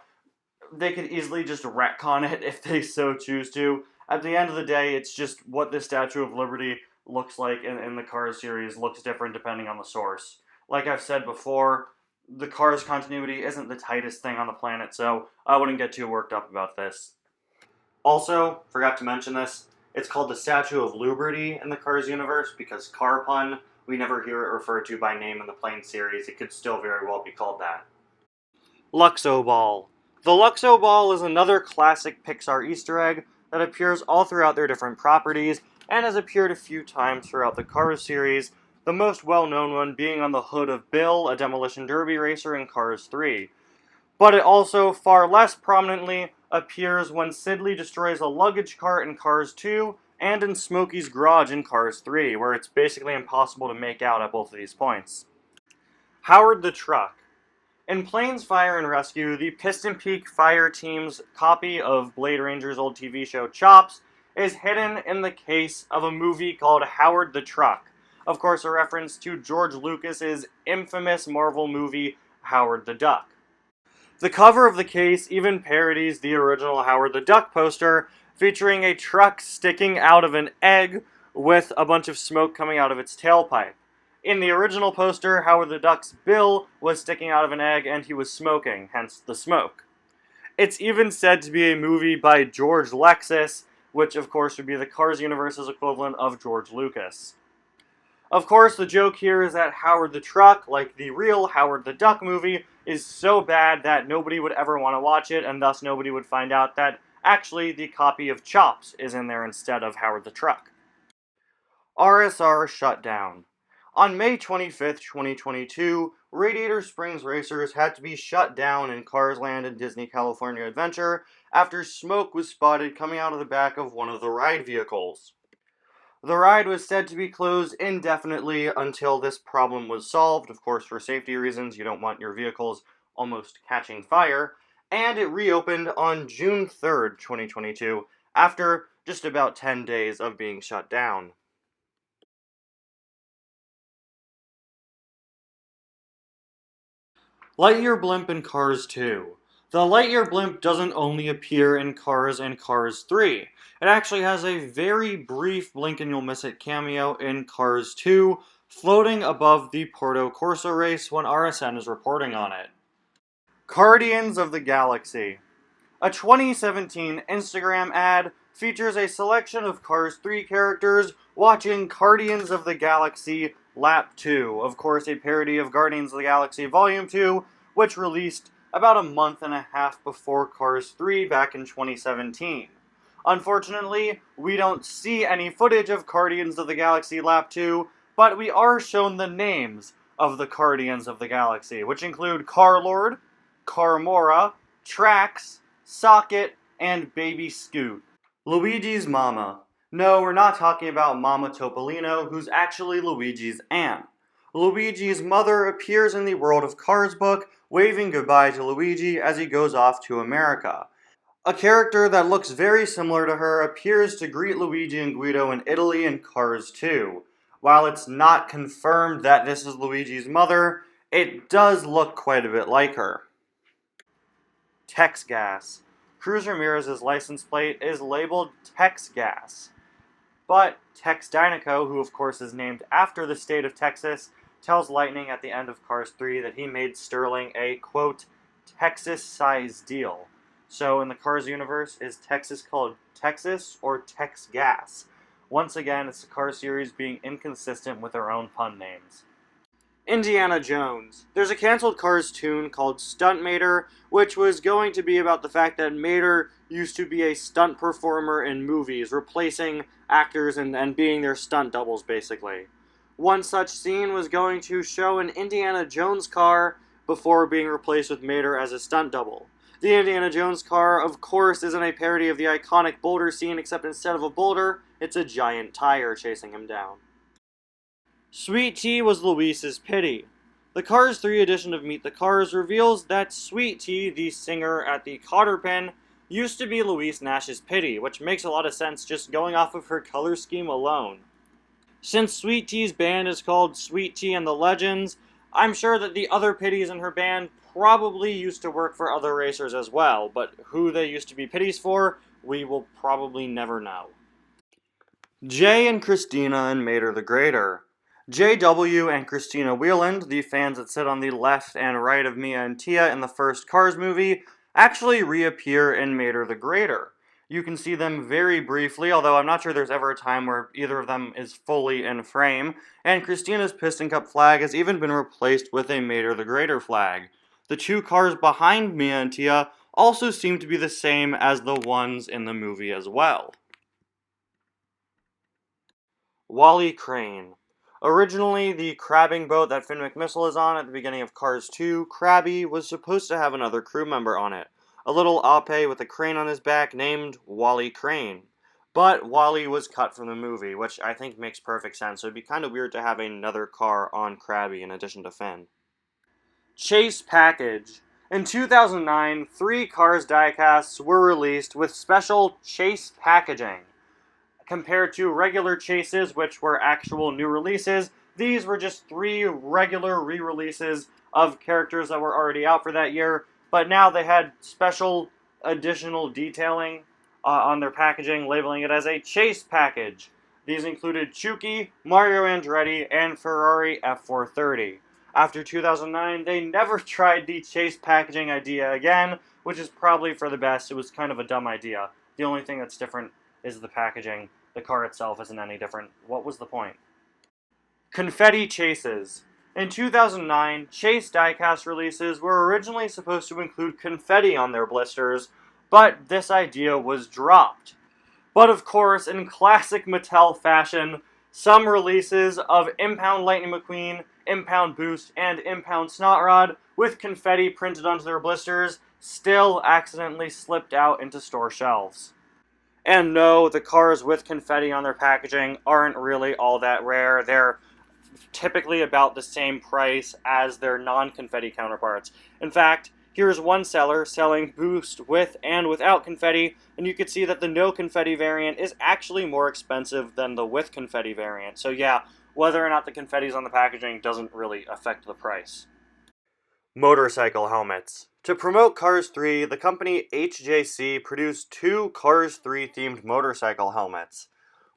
They could easily just retcon it if they so choose to. At the end of the day, it's just what the Statue of Liberty looks like in the Cars series looks different depending on the source. Like I've said before, the Cars continuity isn't the tightest thing on the planet, so I wouldn't get too worked up about this. Also, forgot to mention this, it's called the Statue of Liberty in the Cars universe because car pun. we never hear it referred to by name in the Plane series, it could still very well be called that. Luxo Ball. The Luxo Ball is another classic Pixar Easter egg that appears all throughout their different properties and has appeared a few times throughout the Cars series, the most well-known one being on the hood of Bill, a demolition derby racer in Cars 3. But it also, far less prominently, appears when Sidley destroys a luggage cart in Cars 2 and in Smokey's garage in Cars 3, where it's basically impossible to make out at both of these points. Howard the Truck. In Planes, Fire, and Rescue, the Piston Peak Fire Team's copy of Blade Ranger's old TV show Chops is hidden in the case of a movie called Howard the Truck. Of course, a reference to George Lucas's infamous Marvel movie Howard the Duck. The cover of the case even parodies the original Howard the Duck poster, featuring a truck sticking out of an egg with a bunch of smoke coming out of its tailpipe. In the original poster, Howard the Duck's bill was sticking out of an egg and he was smoking, hence the smoke. It's even said to be a movie by George Lexus, which of course would be the Cars universe's equivalent of George Lucas. Of course, the joke here is that Howard the Truck, like the real Howard the Duck movie, is so bad that nobody would ever want to watch it, and thus nobody would find out that actually the copy of Chops is in there instead of Howard the Truck. RSR shut down. On May 25th, 2022, Radiator Springs Racers had to be shut down in Cars Land and Disney California Adventure after smoke was spotted coming out of the back of one of the ride vehicles. The ride was said to be closed indefinitely until this problem was solved. Of course, for safety reasons, you don't want your vehicles almost catching fire. And it reopened on June 3rd, 2022, after just about 10 days of being shut down. Lightyear Blimp in Cars 2. The Lightyear Blimp doesn't only appear in Cars and Cars 3. It actually has a very brief blink and you'll miss it cameo in Cars 2, floating above the Porto Corso race when RSN is reporting on it. Guardians of the Galaxy. A 2017 Instagram ad features a selection of Cars 3 characters watching Guardians of the Galaxy Lap 2, of course a parody of Guardians of the Galaxy Volume 2, which released about a month and a half before Cars 3 back in 2017. Unfortunately, we don't see any footage of Guardians of the Galaxy Lap 2, but we are shown the names of the Guardians of the Galaxy, which include Car-Lord, Carmora, Trax, Socket, and Baby Scoot. Luigi's Mama. No, we're not talking about Mama Topolino, who's actually Luigi's aunt. Luigi's mother appears in the World of Cars book, waving goodbye to Luigi as he goes off to America. A character that looks very similar to her appears to greet Luigi and Guido in Italy in Cars 2. While it's not confirmed that this is Luigi's mother, it does look quite a bit like her. Tex Gas. Cruz Ramirez's license plate is labeled Tex Gas. But Tex Dynaco, who of course is named after the state of Texas, tells Lightning at the end of Cars 3 that he made Sterling a, quote, Texas-sized deal. So in the Cars universe, is Texas called Texas or Tex Gas? Once again, it's the Cars series being inconsistent with their own pun names. Indiana Jones. There's a canceled Cars tune called Stunt Mater, which was going to be about the fact that Mater used to be a stunt performer in movies, replacing actors and being their stunt doubles, basically. One such scene was going to show an Indiana Jones car before being replaced with Mater as a stunt double. The Indiana Jones car, of course, isn't a parody of the iconic boulder scene, except instead of a boulder, it's a giant tire chasing him down. Sweet Tea was Luis's pity. The Cars 3 edition of Meet the Cars reveals that Sweet Tea, the singer at the Cotter Pin, used to be Louise Nash's pity, which makes a lot of sense just going off of her color scheme alone. Since Sweet Tea's band is called Sweet Tea and the Legends, I'm sure that the other pitties in her band probably used to work for other racers as well, but who they used to be pitties for, we will probably never know. Jay and Christina and Mater the Greater. JW and Christina Wieland, the fans that sit on the left and right of Mia and Tia in the first Cars movie, actually reappear in Mater the Greater. You can see them very briefly, although I'm not sure there's ever a time where either of them is fully in frame, and Christina's Piston Cup flag has even been replaced with a Mater the Greater flag. The two cars behind Mia and Tia also seem to be the same as the ones in the movie as well. Wally Crane. Originally, the crabbing boat that Finn McMissile is on at the beginning of Cars 2, Krabby, was supposed to have another crew member on it. A little ape with a crane on his back named Wally Crane. But Wally was cut from the movie, which I think makes perfect sense, so it'd be kind of weird to have another car on Krabby in addition to Finn. Chase Package. In 2009, 3 Cars diecasts were released with special Chase packaging. Compared to regular chases, which were actual new releases, these were just 3 regular re-releases of characters that were already out for that year, but now they had special additional detailing on their packaging, labeling it as a chase package. These included Chucky, Mario Andretti, and Ferrari F430. After 2009, they never tried the chase packaging idea again, which is probably for the best. It was kind of a dumb idea. The only thing that's different is the packaging. The car itself isn't any different. What was the point? Confetti Chases. In 2009, Chase diecast releases were originally supposed to include confetti on their blisters, but this idea was dropped. But of course, in classic Mattel fashion, some releases of Impound Lightning McQueen, Impound Boost, and Impound Snot Rod with confetti printed onto their blisters still accidentally slipped out into store shelves. And no, the cars with confetti on their packaging aren't really all that rare. They're typically about the same price as their non-confetti counterparts. In fact, here's one seller selling Boost with and without confetti, and you can see that the no confetti variant is actually more expensive than the with confetti variant. So yeah, whether or not the confetti's on the packaging doesn't really affect the price. Motorcycle helmets. To promote Cars 3, the company HJC produced 2 Cars 3 themed motorcycle helmets.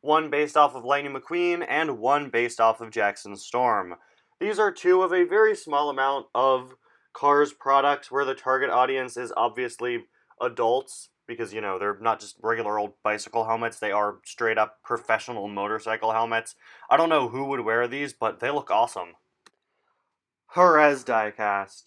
One based off of Lightning McQueen and one based off of Jackson Storm. These are 2 of a very small amount of Cars products where the target audience is obviously adults, because, you know, they're not just regular old bicycle helmets, they are straight up professional motorcycle helmets. I don't know who would wear these, but they look awesome. Jerez diecast.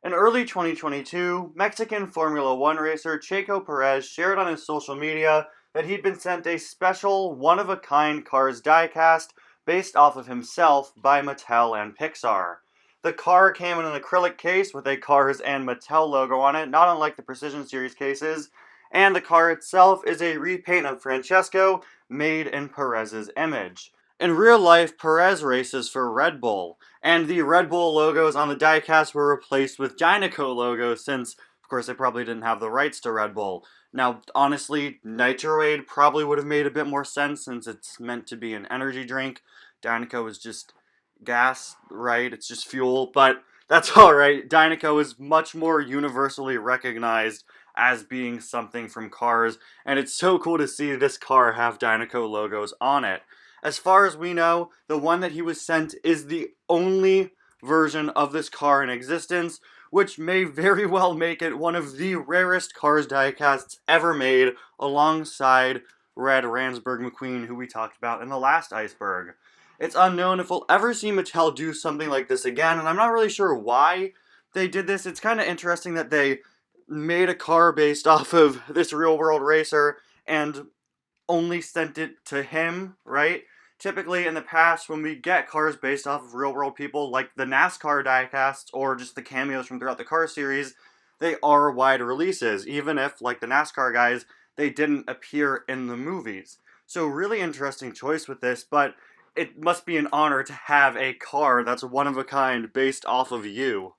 In early 2022, Mexican Formula One racer Checo Perez shared on his social media that he'd been sent a special, one-of-a-kind Cars diecast based off of himself by Mattel and Pixar. The car came in an acrylic case with a Cars and Mattel logo on it, not unlike the Precision Series cases, and the car itself is a repaint of Francesco made in Perez's image. In real life, Perez races for Red Bull, and the Red Bull logos on the diecast were replaced with Dynaco logos since, of course, they probably didn't have the rights to Red Bull. Now, honestly, Nitroade probably would have made a bit more sense since it's meant to be an energy drink. Dynaco is just gas, right? It's just fuel, but that's alright. Dynaco is much more universally recognized as being something from Cars, and it's so cool to see this car have Dynaco logos on it. As far as we know, the one that he was sent is the only version of this car in existence, which may very well make it one of the rarest Cars diecasts ever made, alongside Red Ransburg McQueen, who we talked about in the last Iceberg. It's unknown if we'll ever see Mattel do something like this again, and I'm not really sure why they did this. It's kind of interesting that they made a car based off of this real-world racer and only sent it to him, right? Typically, in the past, when we get cars based off of real-world people, like the NASCAR diecasts or just the cameos from throughout the Cars series, they are wide releases, even if, like the NASCAR guys, they didn't appear in the movies. So really interesting choice with this, but it must be an honor to have a car that's one of a kind based off of you.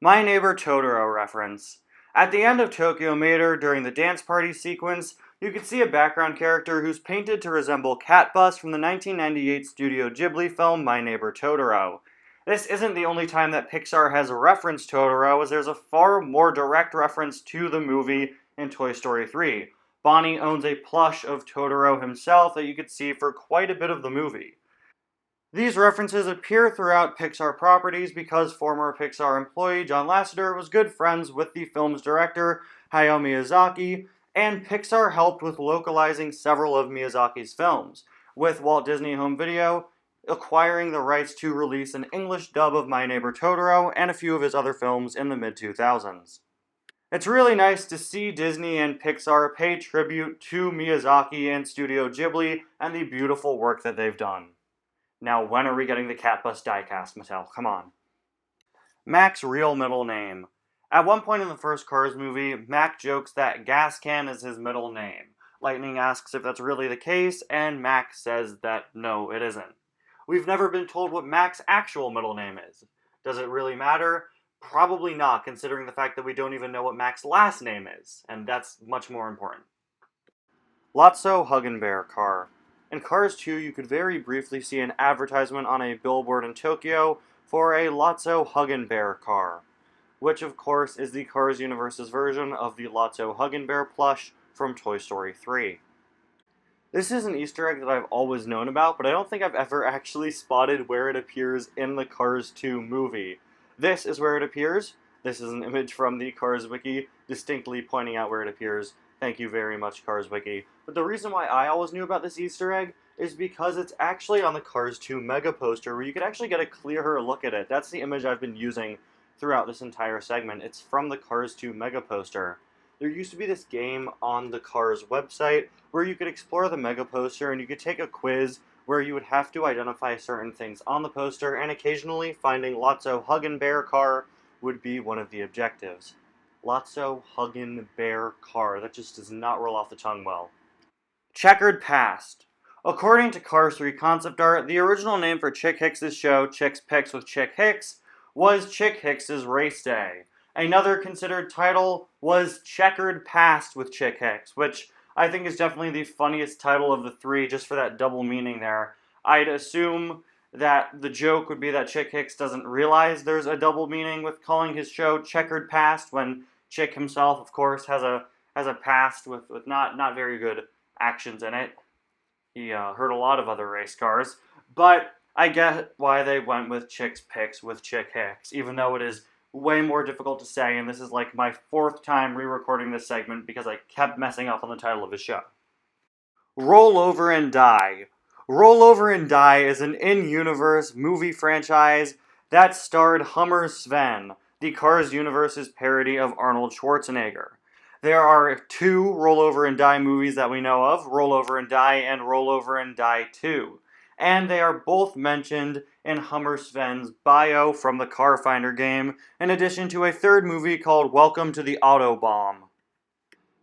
My Neighbor Totoro reference. At the end of Tokyo Mater, during the dance party sequence, you can see a background character who's painted to resemble Cat Bus from the 1998 Studio Ghibli film My Neighbor Totoro. This isn't the only time that Pixar has referenced Totoro, as there's a far more direct reference to the movie in Toy Story 3. Bonnie owns a plush of Totoro himself that you could see for quite a bit of the movie. These references appear throughout Pixar properties because former Pixar employee John Lasseter was good friends with the film's director, Hayao Miyazaki, and Pixar helped with localizing several of Miyazaki's films, with Walt Disney Home Video acquiring the rights to release an English dub of My Neighbor Totoro and a few of his other films in the mid-2000s. It's really nice to see Disney and Pixar pay tribute to Miyazaki and Studio Ghibli and the beautiful work that they've done. Now, when are we getting the Cat Bus diecast, Mattel? Come on. Mac's real middle name. At one point in the first Cars movie, Mac jokes that Gas Can is his middle name. Lightning asks if that's really the case, and Mac says that no, it isn't. We've never been told what Mac's actual middle name is. Does it really matter? Probably not, considering the fact that we don't even know what Mac's last name is, and that's much more important. Lotso Huggenbear car. In Cars 2, you could very briefly see an advertisement on a billboard in Tokyo for a Lotso Huggenbear car, which of course is the Cars universe's version of the Lotso Huggenbear plush from Toy Story 3. This is an Easter egg that I've always known about, but I don't think I've ever actually spotted where it appears in the Cars 2 movie. This is where it appears. This is an image from the Cars Wiki, distinctly pointing out where it appears. Thank you very much, Cars Wiki. But the reason why I always knew about this Easter egg is because it's actually on the Cars 2 mega poster, where you can actually get a clearer look at it. That's the image I've been using throughout this entire segment. It's from the Cars 2 mega poster. There used to be this game on the Cars website where you could explore the mega poster and you could take a quiz where you would have to identify certain things on the poster, and occasionally finding Lotso Huggenbear car would be one of the objectives. Lotso Huggenbear car. That just does not roll off the tongue well. Checkered Past. According to Cars 3 concept art, the original name for Chick Hicks' show, Chick's Picks with Chick Hicks, was Chick Hicks' Race Day. Another considered title was Checkered Past with Chick Hicks, which I think is definitely the funniest title of the three, just for that double meaning there. I'd assume that the joke would be that Chick Hicks doesn't realize there's a double meaning with calling his show Checkered Past, when Chick himself, of course, has a past with not very good actions in it. He hurt a lot of other race cars, but I get why they went with Chick's Picks with Chick Hicks, even though it is way more difficult to say, and this is like my fourth time re-recording this segment because I kept messing up on the title of his show. Roll Over and Die. Roll Over and Die is an in-universe movie franchise that starred Hummer Sven, the Cars universe's parody of Arnold Schwarzenegger. There are two Roll Over and Die movies that we know of, Roll Over and Die and Roll Over and Die 2. And they are both mentioned in Hummer Sven's bio from the Car Finder game, in addition to a third movie called Welcome to the Autobomb.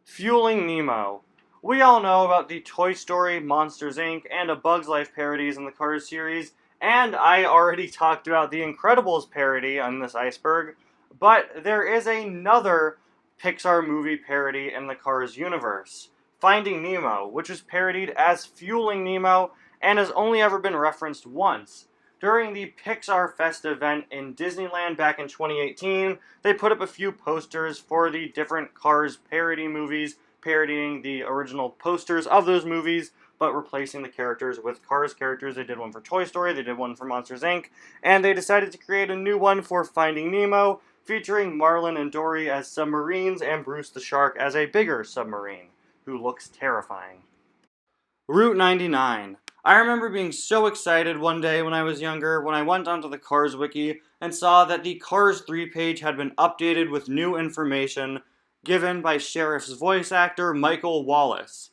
Fueling Nemo. We all know about the Toy Story, Monsters Inc., and A Bug's Life parodies in the Cars series, and I already talked about the Incredibles parody on this Iceberg, but there is another Pixar movie parody in the Cars universe, Finding Nemo, which is parodied as Fueling Nemo and has only ever been referenced once. During the Pixar Fest event in Disneyland back in 2018, they put up a few posters for the different Cars parody movies, parodying the original posters of those movies, but replacing the characters with Cars characters. They did one for Toy Story, they did one for Monsters Inc., and they decided to create a new one for Finding Nemo, featuring Marlin and Dory as submarines and Bruce the Shark as a bigger submarine, who looks terrifying. Route 99. I remember being so excited one day when I was younger when I went onto the Cars Wiki and saw that the Cars 3 page had been updated with new information given by Sheriff's voice actor Michael Wallace.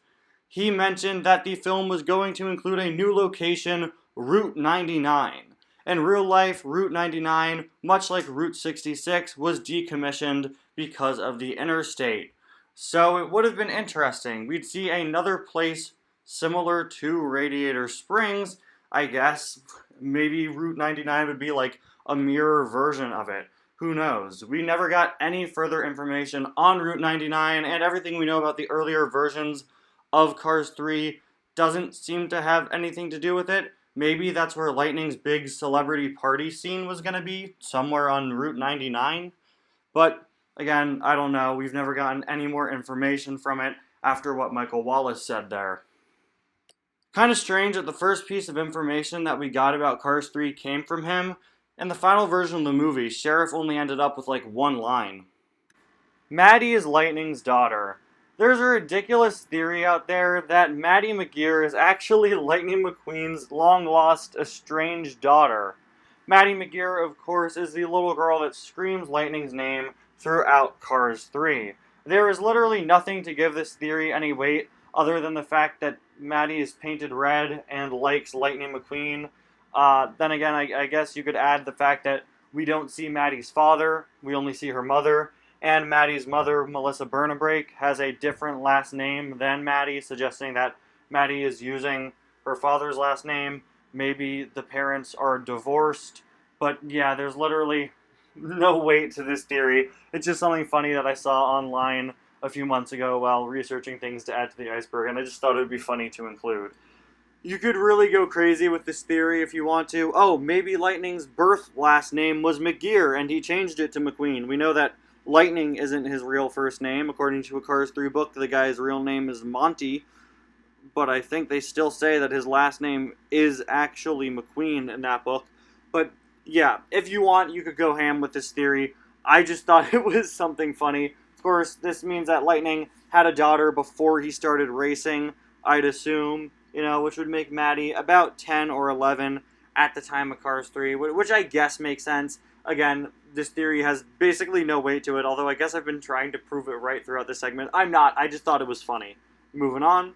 He mentioned that the film was going to include a new location, Route 99. In real life, Route 99, much like Route 66, was decommissioned because of the interstate. So it would have been interesting. We'd see another place similar to Radiator Springs, I guess. Maybe Route 99 would be like a mirror version of it. Who knows? We never got any further information on Route 99, and everything we know about the earlier versions of Cars 3 doesn't seem to have anything to do with it. Maybe that's where Lightning's big celebrity party scene was going to be, somewhere on Route 99. But, again, I don't know. We've never gotten any more information from it after what Michael Wallace said there. Kind of strange that the first piece of information that we got about Cars 3 came from him. In the final version of the movie, Sheriff only ended up with like one line. Maddie is Lightning's daughter. There's a ridiculous theory out there that Maddie McGear is actually Lightning McQueen's long-lost, estranged daughter. Maddie McGear, of course, is the little girl that screams Lightning's name throughout Cars 3. There is literally nothing to give this theory any weight other than the fact that Maddie is painted red and likes Lightning McQueen. Then again, I guess you could add the fact that we don't see Maddie's father, we only see her mother, and Maddie's mother, Melissa Bernabreak, has a different last name than Maddie, suggesting that Maddie is using her father's last name. Maybe the parents are divorced, but yeah, there's literally no weight to this theory. It's just something funny that I saw online a few months ago while researching things to add to the iceberg, and I just thought it would be funny to include. You could really go crazy with this theory if you want to. Oh, maybe Lightning's birth last name was McGear, and he changed it to McQueen. We know that Lightning isn't his real first name. According to a Cars 3 book, the guy's real name is Monty, but I think they still say that his last name is actually McQueen in that book. But yeah, if you want, you could go ham with this theory. I just thought it was something funny. Of course, this means that Lightning had a daughter before he started racing, I'd assume, which would make Maddie about 10 or 11 at the time of Cars 3, which I guess makes sense. Again, this theory has basically no weight to it, although I guess I've been trying to prove it right throughout this segment. I'm not, I just thought it was funny. Moving on.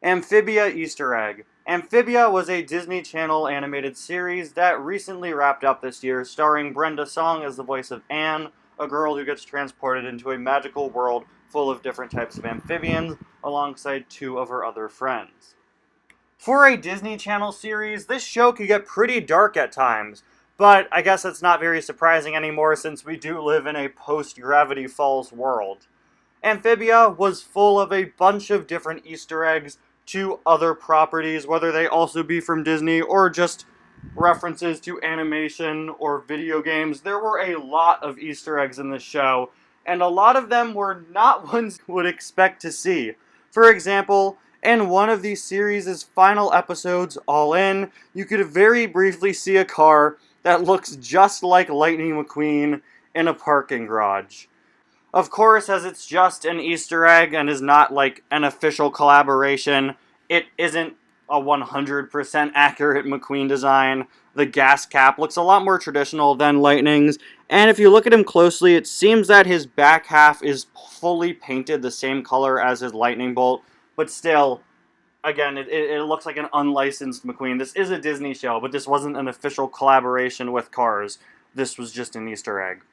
Amphibia Easter Egg. Amphibia was a Disney Channel animated series that recently wrapped up this year, starring Brenda Song as the voice of Anne, a girl who gets transported into a magical world full of different types of amphibians, alongside two of her other friends. For a Disney Channel series, this show could get pretty dark at times, but I guess that's not very surprising anymore since we do live in a post-Gravity Falls world. Amphibia was full of a bunch of different Easter eggs to other properties, whether they also be from Disney or just references to animation or video games. There were a lot of Easter eggs in this show, and a lot of them were not ones you would expect to see. For example, in one of these series' final episodes, All In, you could very briefly see a car that looks just like Lightning McQueen in a parking garage. Of course, as it's just an Easter egg and is not like an official collaboration, it isn't a 100% accurate McQueen design. The gas cap looks a lot more traditional than Lightning's, and if you look at him closely, it seems that his back half is fully painted the same color as his lightning bolt, but still, again, it looks like an unlicensed McQueen. This is a Disney show, but this wasn't an official collaboration with Cars. This was just an Easter egg.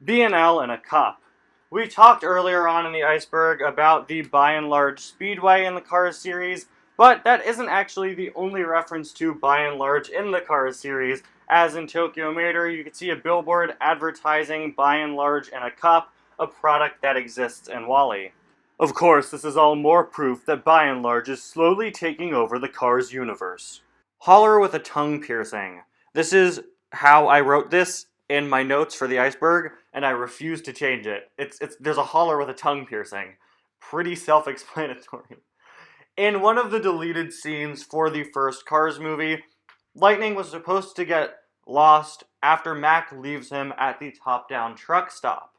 B&L in a cup. We talked earlier on in the iceberg about the by and large Speedway in the Cars series, but that isn't actually the only reference to by and large in the Cars series, as in Tokyo Mater you could see a billboard advertising by and large in a cup, a product that exists in Wall-E. Of course, this is all more proof that by and large is slowly taking over the Cars universe. Holler with a tongue piercing. This is how I wrote this in my notes for the iceberg, and I refuse to change it. There's a holler with a tongue piercing. Pretty self-explanatory. In one of the deleted scenes for the first Cars movie, Lightning was supposed to get lost after Mac leaves him at the top-down truck stop.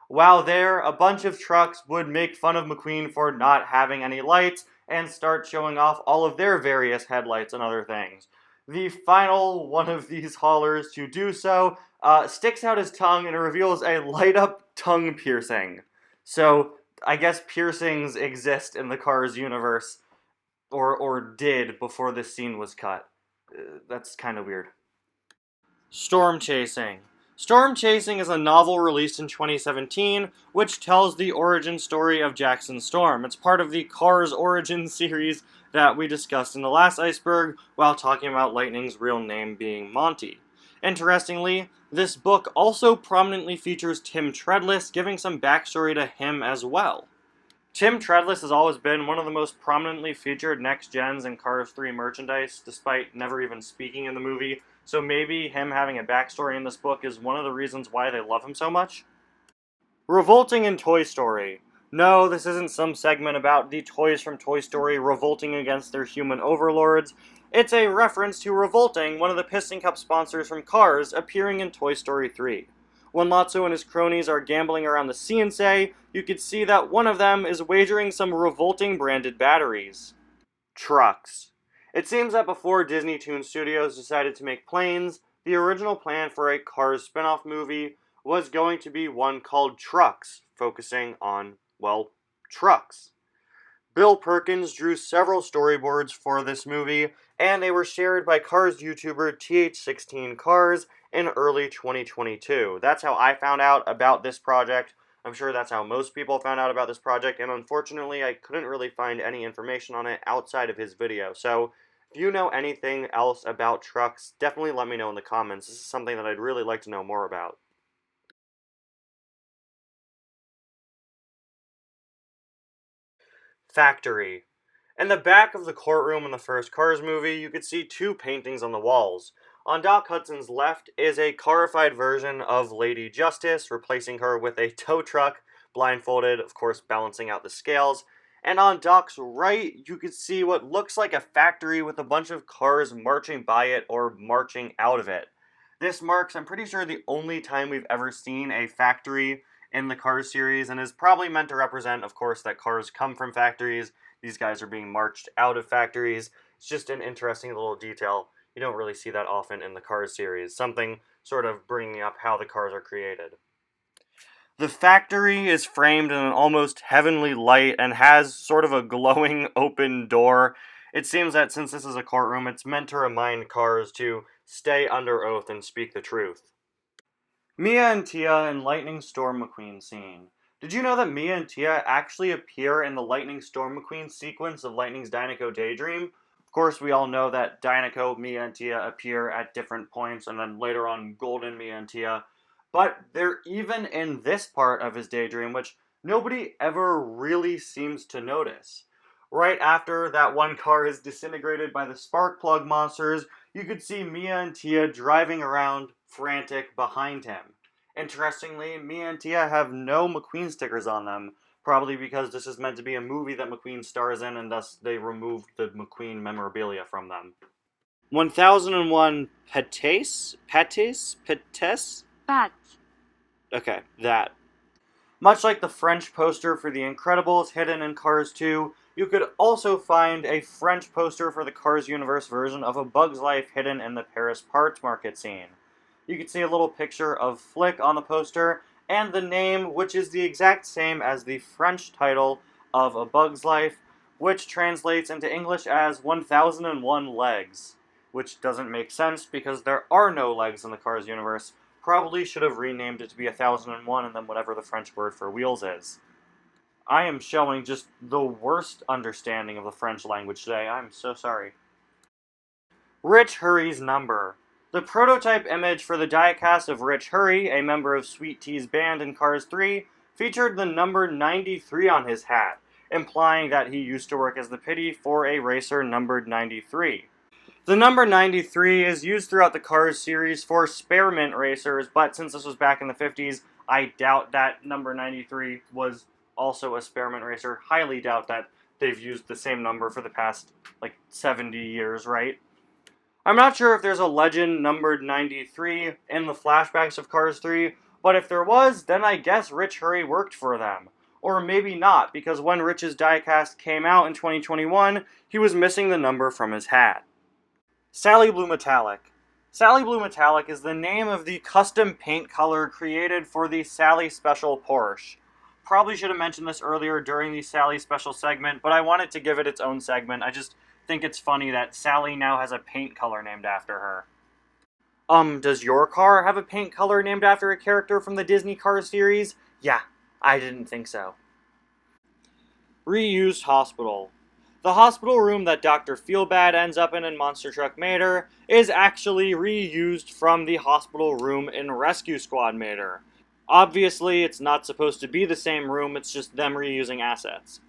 While there, a bunch of trucks would make fun of McQueen for not having any lights and start showing off all of their various headlights and other things. The final one of these haulers to do so sticks out his tongue and reveals a light-up tongue piercing. So, I guess piercings exist in the Cars universe, or did before this scene was cut. That's kind of weird. Storm Chasing. Storm Chasing is a novel released in 2017, which tells the origin story of Jackson Storm. It's part of the Cars Origin series that we discussed in the last iceberg while talking about Lightning's real name being Monty. Interestingly, this book also prominently features Tim Treadless, giving some backstory to him as well. Tim Treadless has always been one of the most prominently featured Next Gens and Cars 3 merchandise, despite never even speaking in the movie, so maybe him having a backstory in this book is one of the reasons why they love him so much. Revolting in Toy Story. No, this isn't some segment about the toys from Toy Story revolting against their human overlords. It's a reference to Revolting, one of the Piston Cup sponsors from Cars, appearing in Toy Story 3. When Lotso and his cronies are gambling around the C&C, you could see that one of them is wagering some Revolting branded batteries. Trucks. It seems that before Disney Toon Studios decided to make planes, the original plan for a Cars spin-off movie was going to be one called Trucks, focusing on, well, trucks. Bill Perkins drew several storyboards for this movie, and they were shared by Cars YouTuber TH16Cars in early 2022. That's how I found out about this project. I'm sure that's how most people found out about this project, and unfortunately I couldn't really find any information on it outside of his video. So if you know anything else about trucks, definitely let me know in the comments. This is something that I'd really like to know more about. Factory. In the back of the courtroom in the first Cars movie, you could see two paintings on the walls. On Doc Hudson's left is a carified version of Lady Justice, replacing her with a tow truck, blindfolded, of course balancing out the scales. And on Doc's right, you could see what looks like a factory with a bunch of cars marching by it or marching out of it. This marks, I'm pretty sure, the only time we've ever seen a factory in the Cars series, and is probably meant to represent, of course, that cars come from factories. These guys are being marched out of factories. It's just an interesting little detail. You don't really see that often in the Cars series. Something sort of bringing up how the cars are created. The factory is framed in an almost heavenly light and has sort of a glowing open door. It seems that since this is a courtroom, it's meant to remind cars to stay under oath and speak the truth. Mia and Tia in Lightning Storm McQueen scene. Did you know that Mia and Tia actually appear in the Lightning Storm McQueen sequence of Lightning's Dinoco Daydream? Of course, we all know that Dinoco, Mia, and Tia appear at different points, and then later on Golden, Mia, and Tia. But they're even in this part of his daydream, which nobody ever really seems to notice. Right after that one car is disintegrated by the spark plug monsters, you could see Mia and Tia driving around frantic behind him. Interestingly, Mia and Tia have no McQueen stickers on them, probably because this is meant to be a movie that McQueen stars in, and thus they removed the McQueen memorabilia from them. 1001 Pates? Pates? Pates? Bat. Okay, that. Much like the French poster for The Incredibles hidden in Cars 2, you could also find a French poster for the Cars Universe version of A Bug's Life hidden in the Paris Parts Market scene. You can see a little picture of Flick on the poster, and the name, which is the exact same as the French title of A Bug's Life, which translates into English as 1001 Legs, which doesn't make sense because there are no legs in the Cars universe. Probably should have renamed it to be 1001 and then whatever the French word for wheels is. I am showing just the worst understanding of the French language today. I'm so sorry. Rich Hurry's number. The prototype image for the diecast of Rich Hurry, a member of Sweet Tea's band in Cars 3, featured the number 93 on his hat, implying that he used to work as the pity for a racer numbered 93. The number 93 is used throughout the Cars series for spearmint racers, but since this was back in the 50s, I doubt that number 93 was also a spearmint racer. Highly doubt that they've used the same number for the past, 70 years, right? I'm not sure if there's a legend numbered 93 in the flashbacks of Cars 3, but if there was, then I guess Rich Hurry worked for them. Or maybe not, because when Rich's diecast came out in 2021, he was missing the number from his hat. Sally Blue Metallic. Sally Blue Metallic is the name of the custom paint color created for the Sally Special Porsche. Probably should have mentioned this earlier during the Sally Special segment, but I wanted to give it its own segment. I just think it's funny that Sally now has a paint color named after her. Does your car have a paint color named after a character from the Disney Cars series? Yeah, I didn't think so. Reused hospital. The hospital room that Dr. Feelbad ends up in Monster Truck Mater is actually reused from the hospital room in Rescue Squad Mater. Obviously, it's not supposed to be the same room, it's just them reusing assets.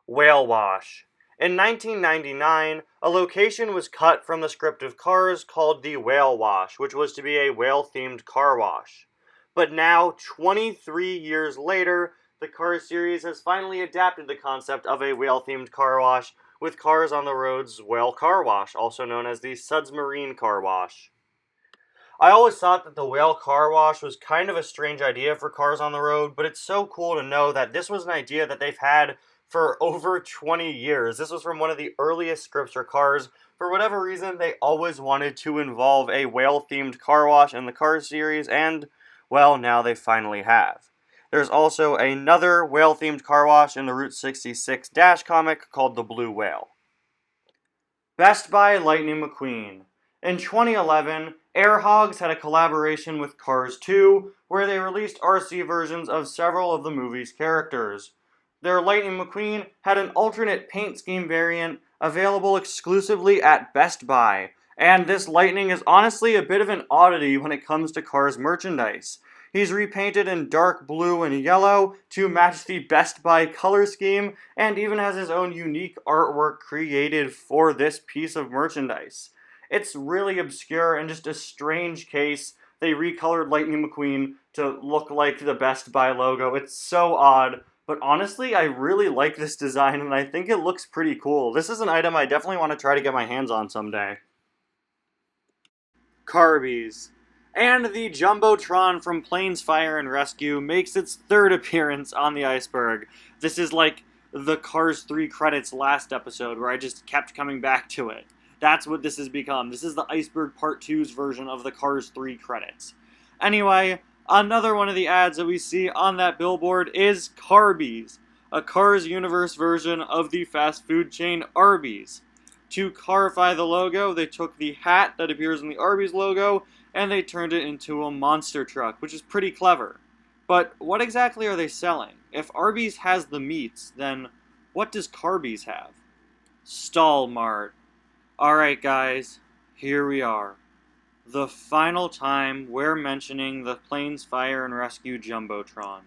Whale Wash. In 1999, a location was cut from the script of Cars called the Whale Wash, which was to be a whale-themed car wash. But now, 23 years later, the Cars series has finally adapted the concept of a whale-themed car wash with Cars on the Road's Whale Car Wash, also known as the Sudsmarine Car Wash. I always thought that the whale car wash was kind of a strange idea for Cars on the Road, but it's so cool to know that this was an idea that they've had for over 20 years. This was from one of the earliest scripts for Cars. For whatever reason, they always wanted to involve a whale-themed car wash in the Cars series, and, well, now they finally have. There's also another whale-themed car wash in the Route 66 Dash comic called The Blue Whale. Best Buy Lightning McQueen. In 2011, Air Hogs had a collaboration with Cars 2, where they released RC versions of several of the movie's characters. Their Lightning McQueen had an alternate paint scheme variant available exclusively at Best Buy, and this Lightning is honestly a bit of an oddity when it comes to Cars merchandise. He's repainted in dark blue and yellow to match the Best Buy color scheme, and even has his own unique artwork created for this piece of merchandise. It's really obscure and just a strange case. They recolored Lightning McQueen to look like the Best Buy logo. It's so odd, but honestly, I really like this design and I think it looks pretty cool. This is an item I definitely want to try to get my hands on someday. Carbies. And the Jumbotron from Planes, Fire, and Rescue makes its third appearance on the Iceberg. This is like the Cars 3 credits last episode where I just kept coming back to it. That's what this has become. This is the Iceberg Part 2's version of the Cars 3 credits. Anyway, another one of the ads that we see on that billboard is Carbies, a Cars Universe version of the fast food chain Arby's. To carify the logo, they took the hat that appears in the Arby's logo and they turned it into a monster truck, which is pretty clever. But what exactly are they selling? If Arby's has the meats, then what does Carbies have? Stallmart. Alright guys, here we are. The final time we're mentioning the Planes, Fire, and Rescue Jumbotron.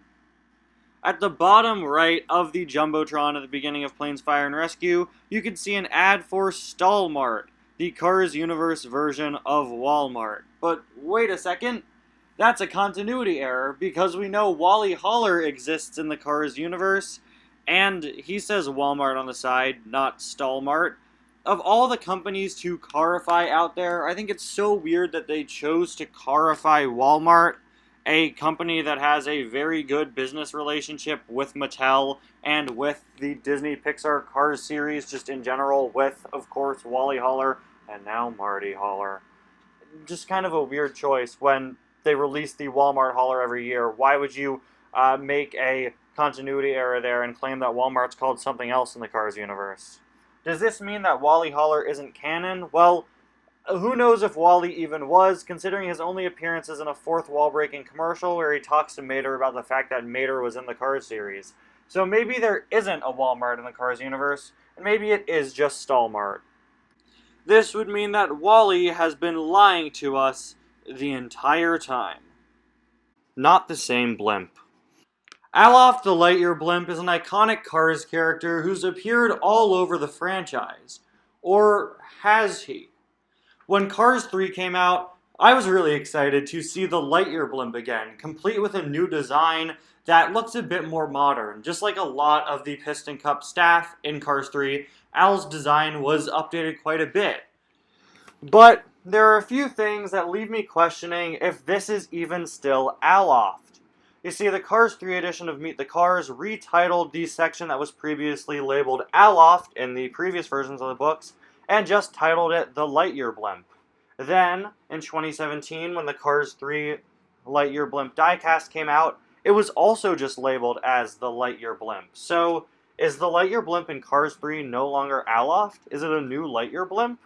At the bottom right of the Jumbotron at the beginning of Planes, Fire, and Rescue, you can see an ad for Stallmart, the Cars Universe version of Walmart. But wait a second, that's a continuity error, because we know Wally Haller exists in the Cars universe, and he says Walmart on the side, not Stallmart. Of all the companies to carify out there, I think it's so weird that they chose to carify Walmart, a company that has a very good business relationship with Mattel and with the Disney-Pixar Cars series, just in general, with, of course, Wally Haller and now Marty Haller. Just kind of a weird choice when they release the Walmart Haller every year. Why would you make a continuity error there and claim that Walmart's called something else in the Cars universe? Does this mean that Wally Haller isn't canon? Well, who knows if Wally even was, considering his only appearances in a fourth wall-breaking commercial where he talks to Mater about the fact that Mater was in the Cars series. So maybe there isn't a Walmart in the Cars universe, and maybe it is just Stallmart. This would mean that Wally has been lying to us the entire time. Not the same blimp. Aloft the Lightyear blimp is an iconic Cars character who's appeared all over the franchise. Or has he? When Cars 3 came out, I was really excited to see the Lightyear blimp again, complete with a new design that looks a bit more modern. Just like a lot of the Piston Cup staff in Cars 3, Al's design was updated quite a bit. But there are a few things that leave me questioning if this is even still Aloft. You see, the Cars 3 edition of Meet the Cars retitled the section that was previously labeled Aloft in the previous versions of the books, and just titled it the Lightyear blimp. Then, in 2017, when the Cars 3 Lightyear blimp diecast came out, it was also just labeled as the Lightyear blimp. So, is the Lightyear blimp in Cars 3 no longer Aloft? Is it a new Lightyear blimp?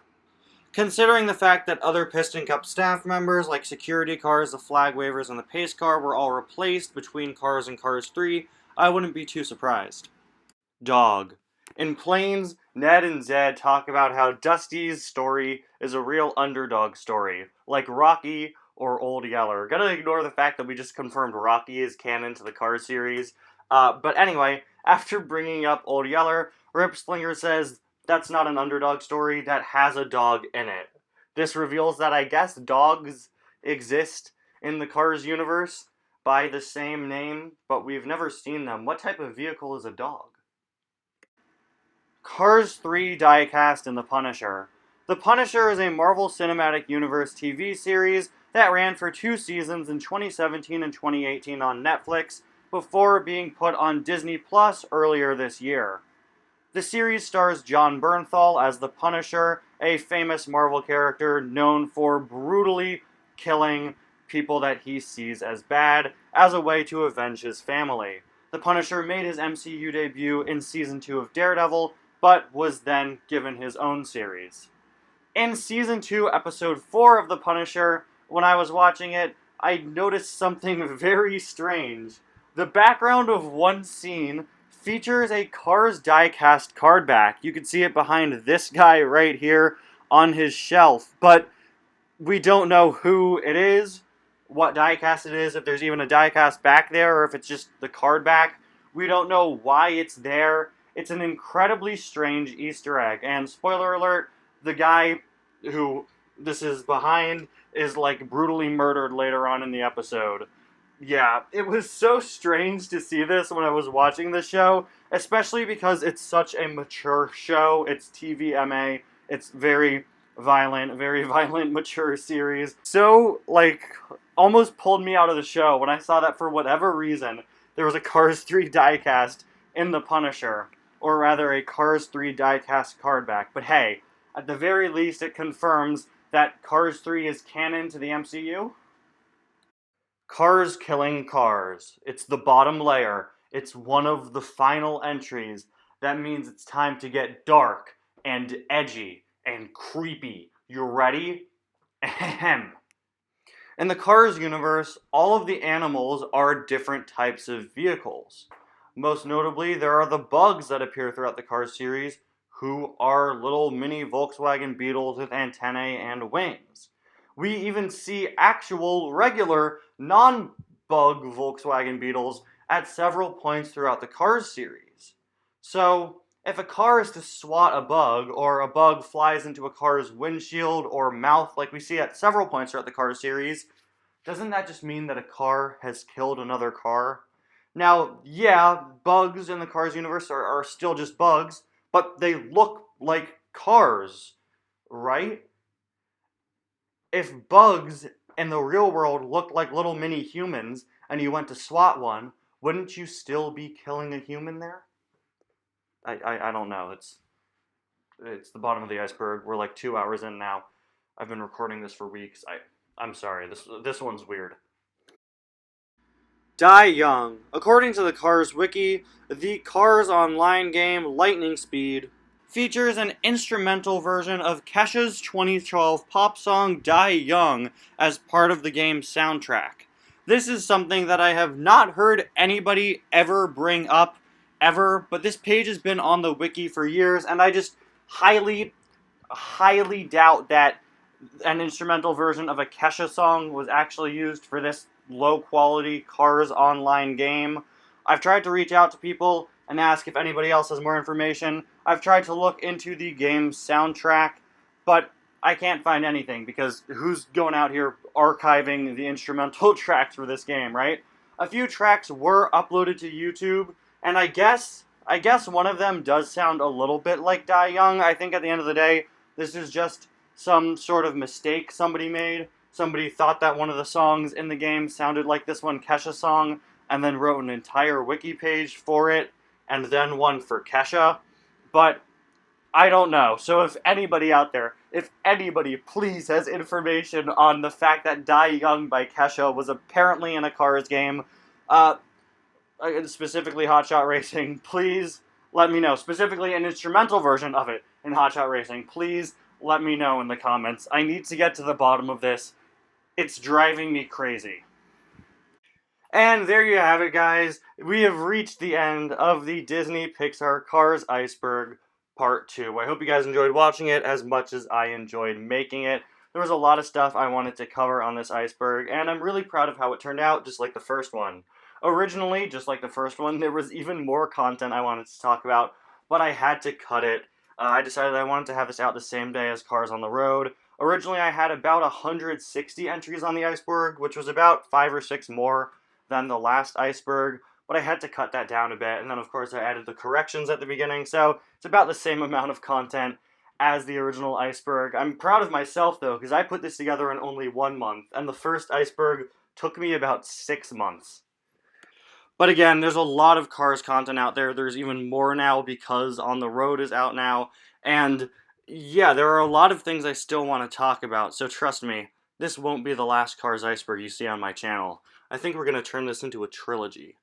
Considering the fact that other Piston Cup staff members, like Security Cars, the Flag Wavers, and the Pace Car, were all replaced between Cars and Cars 3, I wouldn't be too surprised. Dog. In Planes, Ned and Zed talk about how Dusty's story is a real underdog story, like Rocky or Old Yeller. Gotta ignore the fact that we just confirmed Rocky is canon to the Cars series. But anyway, after bringing up Old Yeller, Rip Slinger says, that's not an underdog story, that has a dog in it. This reveals that I guess dogs exist in the Cars universe. by the same name, but we've never seen them. What type of vehicle is a dog? Cars 3 diecast in The Punisher. The Punisher is a Marvel Cinematic Universe TV series that ran for 2 seasons in 2017 and 2018 on Netflix before being put on Disney Plus earlier this year. The series stars Jon Bernthal as the Punisher, a famous Marvel character known for brutally killing people that he sees as bad as a way to avenge his family. The Punisher made his MCU debut in Season 2 of Daredevil, but was then given his own series. In Season 2, Episode 4 of The Punisher, when I was watching it, I noticed something very strange. The background of one scene features a Cars diecast card back. You can see it behind this guy right here on his shelf, but we don't know who it is, what diecast it is, if there's even a diecast back there, or if it's just the card back. We don't know why it's there. It's an incredibly strange Easter egg, and spoiler alert, the guy who this is behind is like brutally murdered later on in the episode. Yeah, it was so strange to see this when I was watching the show, especially because it's such a mature show. It's TVMA. It's very violent, mature series. So, almost pulled me out of the show when I saw that for whatever reason, there was a Cars 3 diecast in The Punisher. Or rather, a Cars 3 diecast card back. But hey, at the very least, it confirms that Cars 3 is canon to the MCU. Cars killing cars. It's the bottom layer. It's one of the final entries. That means it's time to get dark and edgy and creepy. You ready? Ahem. In the Cars universe, all of the animals are different types of vehicles. Most notably, there are the bugs that appear throughout the Cars series, who are little mini Volkswagen Beetles with antennae and wings. We even see actual, regular, non-bug Volkswagen Beetles at several points throughout the Cars series. So, if a car is to swat a bug, or a bug flies into a car's windshield or mouth like we see at several points throughout the Cars series, doesn't that just mean that a car has killed another car? Now, yeah, bugs in the Cars universe are still just bugs, but they look like cars, right? If bugs in the real world looked like little mini humans and you went to swat one, wouldn't you still be killing a human there? I don't know. It's the bottom of the iceberg. We're like 2 hours in now. I've been recording this for weeks. I'm sorry. This one's weird. Die Young. According to the Cars Wiki, the Cars Online game Lightning Speed features an instrumental version of Kesha's 2012 pop song Die Young as part of the game's soundtrack. This is something that I have not heard anybody ever bring up, ever, but this page has been on the wiki for years, and I just highly doubt that an instrumental version of a Kesha song was actually used for this low-quality Cars Online game. I've tried to reach out to people and ask if anybody else has more information. I've tried to look into the game's soundtrack, but I can't find anything, because who's going out here archiving the instrumental tracks for this game, right? A few tracks were uploaded to YouTube, and I guess one of them does sound a little bit like Die Young. I think at the end of the day, this is just some sort of mistake somebody made. Somebody thought that one of the songs in the game sounded like this one Kesha song, and then wrote an entire wiki page for it, and then one for Kesha. But I don't know. So if anybody out there, if anybody please has information on the fact that Die Young by Kesha was apparently in a Cars game, specifically Hot Shot Racing, please let me know. Specifically an instrumental version of it in Hot Shot Racing. Please let me know in the comments. I need to get to the bottom of this. It's driving me crazy. And there you have it, guys. We have reached the end of the Disney-Pixar Cars Iceberg Part 2. I hope you guys enjoyed watching it as much as I enjoyed making it. There was a lot of stuff I wanted to cover on this iceberg, and I'm really proud of how it turned out, just like the first one. Originally, just like the first one, there was even more content I wanted to talk about, but I had to cut it. I decided I wanted to have this out the same day as Cars on the Road. Originally, I had about 160 entries on the iceberg, which was about 5 or 6 more than the last Iceberg, but I had to cut that down a bit, and then of course I added the corrections at the beginning, so it's about the same amount of content as the original Iceberg. I'm proud of myself though, because I put this together in only 1 month, and the first Iceberg took me about 6 months. But again, there's a lot of Cars content out there. There's even more now because On the Road is out now. And yeah, there are a lot of things I still want to talk about. So trust me, this won't be the last Cars Iceberg you see on my channel. I think we're going to turn this into a trilogy.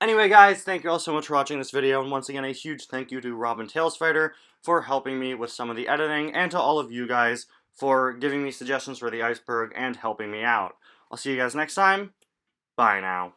Anyway, guys, thank you all so much for watching this video. And once again, a huge thank you to Robin Tailsfighter for helping me with some of the editing. And to all of you guys for giving me suggestions for the Iceberg and helping me out. I'll see you guys next time. Bye now.